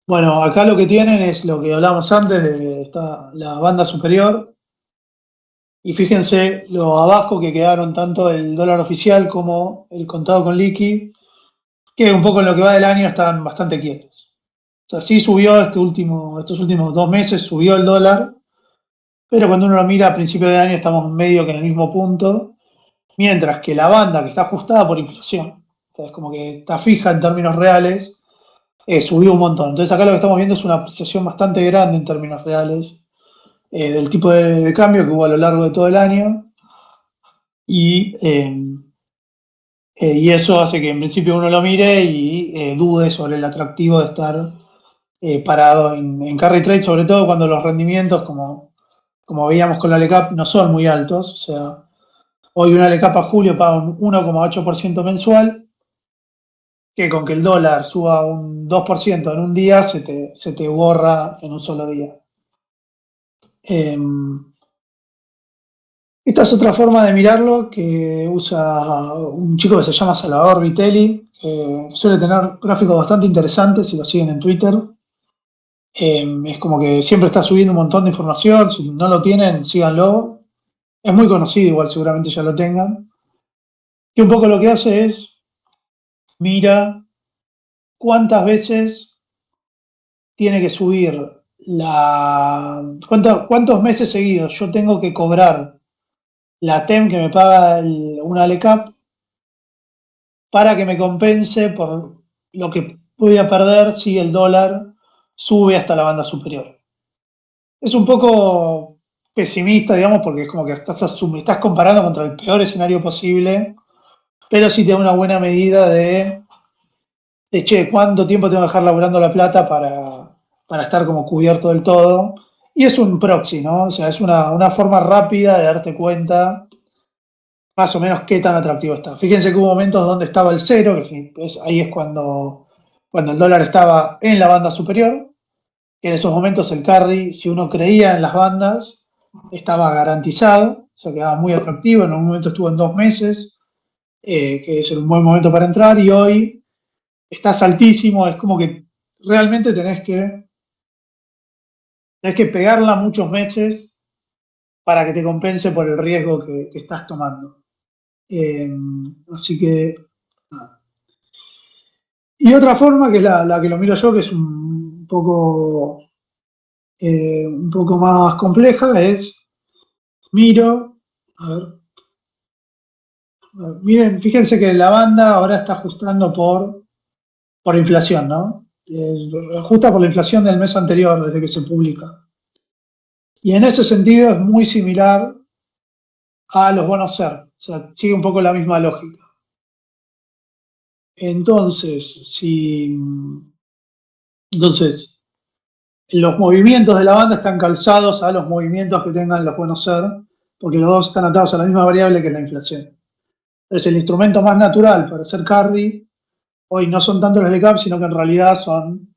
Bueno, acá lo que tienen es lo que hablábamos antes de la banda superior. Y fíjense lo abajo que quedaron tanto el dólar oficial como el contado con liqui, que un poco en lo que va del año están bastante quietos. O sea, sí subió estos últimos 2 meses, subió el dólar, pero cuando uno lo mira a principio de año estamos medio que en el mismo punto, mientras que la banda, que está ajustada por inflación, es como que está fija en términos reales, subió un montón. Entonces acá lo que estamos viendo es una apreciación bastante grande en términos reales del tipo de cambio que hubo a lo largo de todo el año, y eso hace que en principio uno lo mire y dude sobre el atractivo de estar parado en carry trade, sobre todo cuando los rendimientos, como veíamos con la LECAP, no son muy altos. O sea, hoy una LECAP a julio paga un 1,8% mensual, que con que el dólar suba un 2% en un día se te borra en un solo día. Esta es otra forma de mirarlo que usa un chico que se llama Salvador Vitelli, que suele tener gráficos bastante interesantes si lo siguen en Twitter. Es como que siempre está subiendo un montón de información. Si no lo tienen, síganlo. Es muy conocido, igual seguramente ya lo tengan. Y un poco lo que hace es, mira cuántas veces tiene que subir cuántos meses seguidos yo tengo que cobrar la TEM que me paga una LECAP para que me compense por lo que voy a perder si el dólar sube hasta la banda superior. Es un poco pesimista, digamos, porque es como que estás comparando contra el peor escenario posible, pero sí te da una buena medida de che, ¿cuánto tiempo tengo que dejar laburando la plata para estar como cubierto del todo? Y es un proxy, ¿no? O sea, es una forma rápida de darte cuenta más o menos qué tan atractivo está. Fíjense que hubo momentos donde estaba el cero, que ahí es cuando el dólar estaba en la banda superior, que en esos momentos el carry, si uno creía en las bandas, estaba garantizado, o sea, quedaba muy atractivo. En un momento estuvo en 2 meses que es un buen momento para entrar, y hoy estás altísimo, es como que realmente tenés que pegarla muchos meses para que te compense por el riesgo que estás tomando. Así que, nada. Y otra forma, que es la que lo miro yo, que es un poco más compleja, es miro, a ver, miren, fíjense que la banda ahora está ajustando por inflación, ¿no? Ajusta por la inflación del mes anterior, desde que se publica. Y en ese sentido es muy similar a los bonos SER, o sea, sigue un poco la misma lógica. Entonces, los movimientos de la banda están calzados a los movimientos que tengan los bonos SER, porque los dos están atados a la misma variable que es la inflación. Entonces, el instrumento más natural para hacer carry hoy no son tanto los LCAP, sino que en realidad son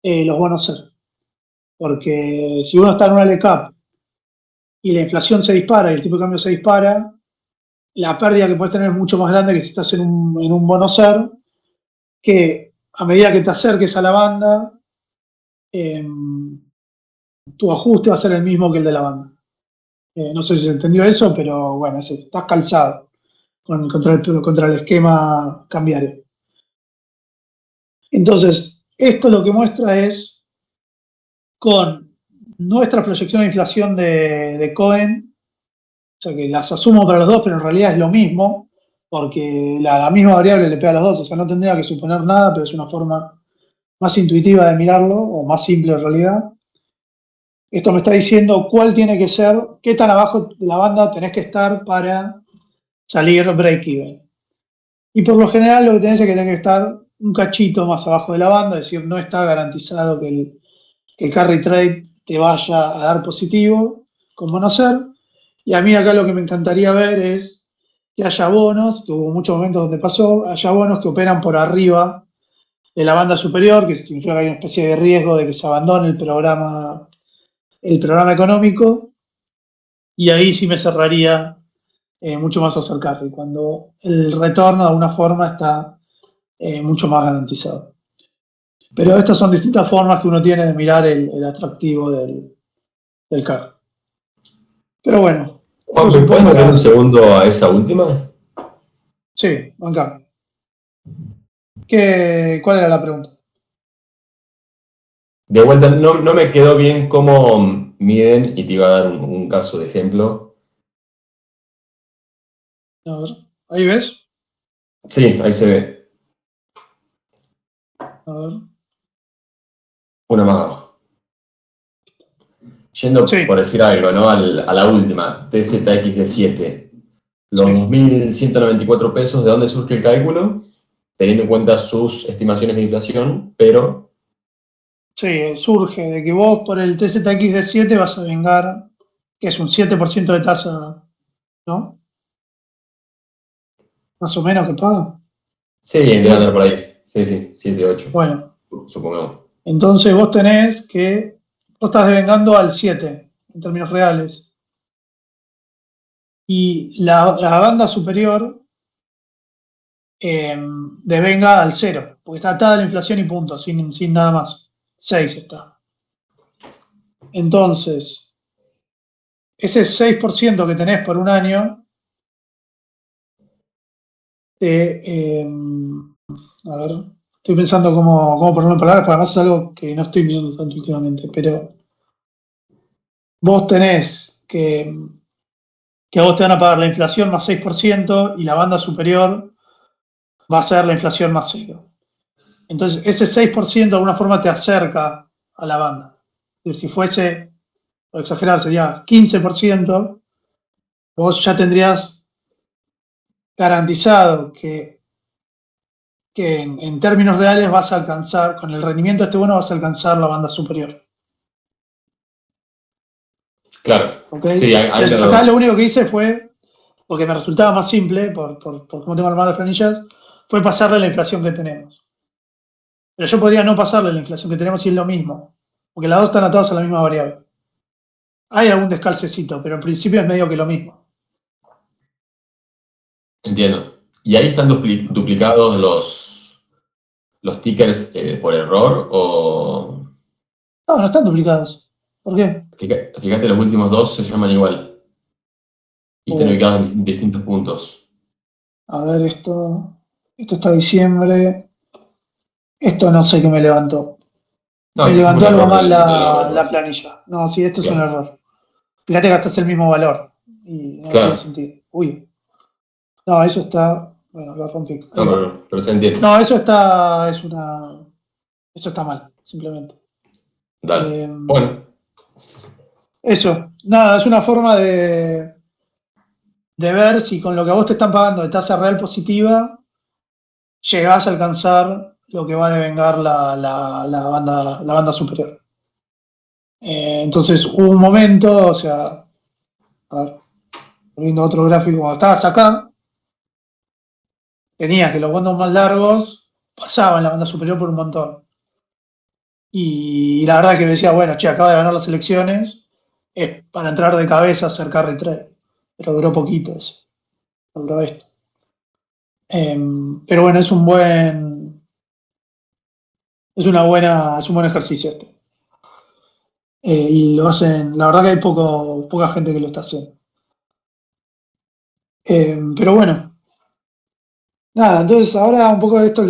los bonos SER. Porque si uno está en un LCAP y la inflación se dispara y el tipo de cambio se dispara, la pérdida que puedes tener es mucho más grande que si estás en un bono SER, que a medida que te acerques a la banda, tu ajuste va a ser el mismo que el de la banda. No sé si se entendió eso, pero bueno, estás calzado contra el esquema cambiario. Entonces, esto lo que muestra es, con nuestra proyección de inflación de Cohen, o sea que las asumo para los dos, pero en realidad es lo mismo, porque la misma variable le pega a los dos, o sea, no tendría que suponer nada, pero es una forma más intuitiva de mirarlo, o más simple en realidad. Esto me está diciendo cuál tiene que ser, qué tan abajo de la banda tenés que estar para salir break-even. Y por lo general lo que tenés es que tener que estar un cachito más abajo de la banda, es decir, no está garantizado que el carry trade te vaya a dar positivo, como no ser. Y a mí acá lo que me encantaría ver es que haya bonos, que hubo muchos momentos donde pasó, haya bonos que operan por arriba de la banda superior, que significa que hay una especie de riesgo de que se abandone el programa económico, y ahí sí me cerraría mucho más hacia el carry, cuando el retorno de alguna forma está mucho más garantizado. Pero estas son distintas formas que uno tiene de mirar el atractivo del carry. Pero bueno. Juan, ¿me puedes dar un segundo a esa última? Sí, banca. ¿Cuál era la pregunta? De vuelta, no me quedó bien cómo miden, y te iba a dar un caso de ejemplo. A ver, ¿ahí ves? Sí, ahí se ve. A ver. Una más abajo. Yendo por decir algo, ¿no? A la última, TZX de 7. Los 2.194 pesos, ¿de dónde surge el cálculo? Teniendo en cuenta sus estimaciones de inflación, pero... Sí, surge de que vos por el TZX de 7 vas a vengar, que es un 7% de tasa, ¿no? Más o menos que paga. Sí, debe andar por ahí. Sí, 7, 8. Bueno. Supongamos. Entonces vos estás devengando al 7, en términos reales. Y la banda superior devenga al 0, porque está atada a la inflación y punto, sin nada más. 6 está. Entonces, ese 6% que tenés por un año, a ver, estoy pensando cómo ponerlo en palabras, porque además es algo que no estoy mirando tanto últimamente, pero vos tenés que a vos te van a pagar la inflación más 6% y la banda superior va a ser la inflación más 0. Entonces, ese 6% de alguna forma te acerca a la banda. Si fuese, por exagerar, sería 15%, vos ya tendrías garantizado que en términos reales vas a alcanzar, con el rendimiento de este bono vas a alcanzar la banda superior. Claro. ¿Okay? Sí, acá lo único que hice fue, porque me resultaba más simple, por cómo tengo armadas las planillas, fue pasarle la inflación que tenemos. Pero yo podría no pasarle la inflación que tenemos y es lo mismo, porque las dos están atadas a la misma variable. Hay algún descalcecito, pero en principio es medio que lo mismo. Entiendo. ¿Y ahí están duplicados los tickers por error? O No, no están duplicados. ¿Por qué? fíjate, los últimos dos se llaman igual y están O, ubicados en distintos puntos. a ver, esto está diciembre. Esto no sé qué me levantó. No, Me este es un levantó algo error mal del error, la ¿no? planilla. No, sí, esto es un Claro, error. Fíjate que hasta es el mismo valor. Y no tiene claro. sentido. Uy. No, eso está. Bueno, lo rompí. Ahí No, va. pero se entiende. No, eso está. Eso está mal, simplemente. Dale. Eh, Bueno, Eso. Nada, es una forma de ver si con lo que a vos te están pagando de tasa real positiva llegás a alcanzar lo que va a devengar la banda superior. Entonces hubo un momento, o sea, a ver, volviendo a otro gráfico, cuando estabas acá, tenías que los bandos más largos pasaban la banda superior por un montón. Y la verdad que decía, bueno, che, acaba de ganar las elecciones, es para entrar de cabeza a hacer carry trade. Pero duró poquito eso, no duró esto. Pero bueno, es un buen ejercicio este. Y lo hacen, la verdad que hay poca gente que lo está haciendo. Pero bueno, nada, entonces ahora un poco de esto es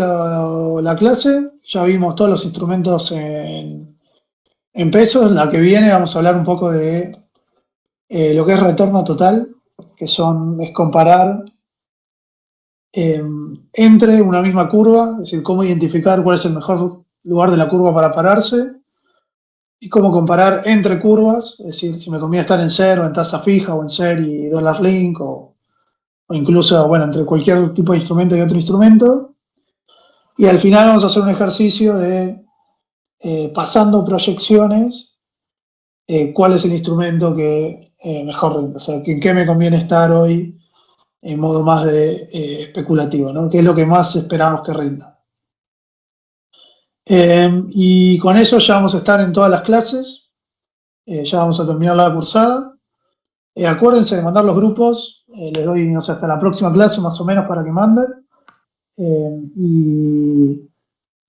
la clase. Ya vimos todos los instrumentos en pesos. La que viene vamos a hablar un poco de lo que es retorno total, es comparar eh, entre una misma curva, es decir, cómo identificar cuál es el mejor lugar de la curva para pararse y cómo comparar entre curvas, es decir, si me conviene estar en cero, en tasa fija o en serie y dólar link o incluso, bueno, entre cualquier tipo de instrumento y otro instrumento. Y al final vamos a hacer un ejercicio de pasando proyecciones, cuál es el instrumento que mejor rinde, o sea, en qué me conviene estar hoy en modo más de especulativo, ¿no? ¿Qué es lo que más esperamos que rinda? Y con eso ya vamos a estar en todas las clases, ya vamos a terminar la cursada. Acuérdense de mandar los grupos, les doy, no sé, hasta la próxima clase más o menos para que manden. Y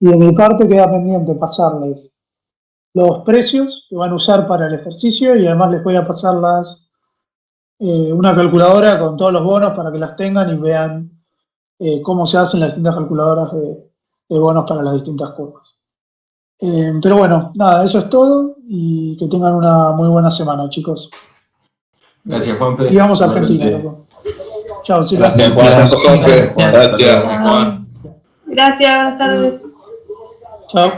de mi parte queda pendiente pasarles los precios que van a usar para el ejercicio y además les voy a pasar una calculadora con todos los bonos para que las tengan y vean cómo se hacen las distintas calculadoras de bonos para las distintas curvas. Pero bueno, nada, eso es todo y que tengan una muy buena semana, chicos. gracias, Y Juanpe. vamos a Argentina, Igualmente. loco. Chao, Silvio. Gracias, Juan. Jorge. Gracias. Juan. Gracias, buenas tardes. Chao.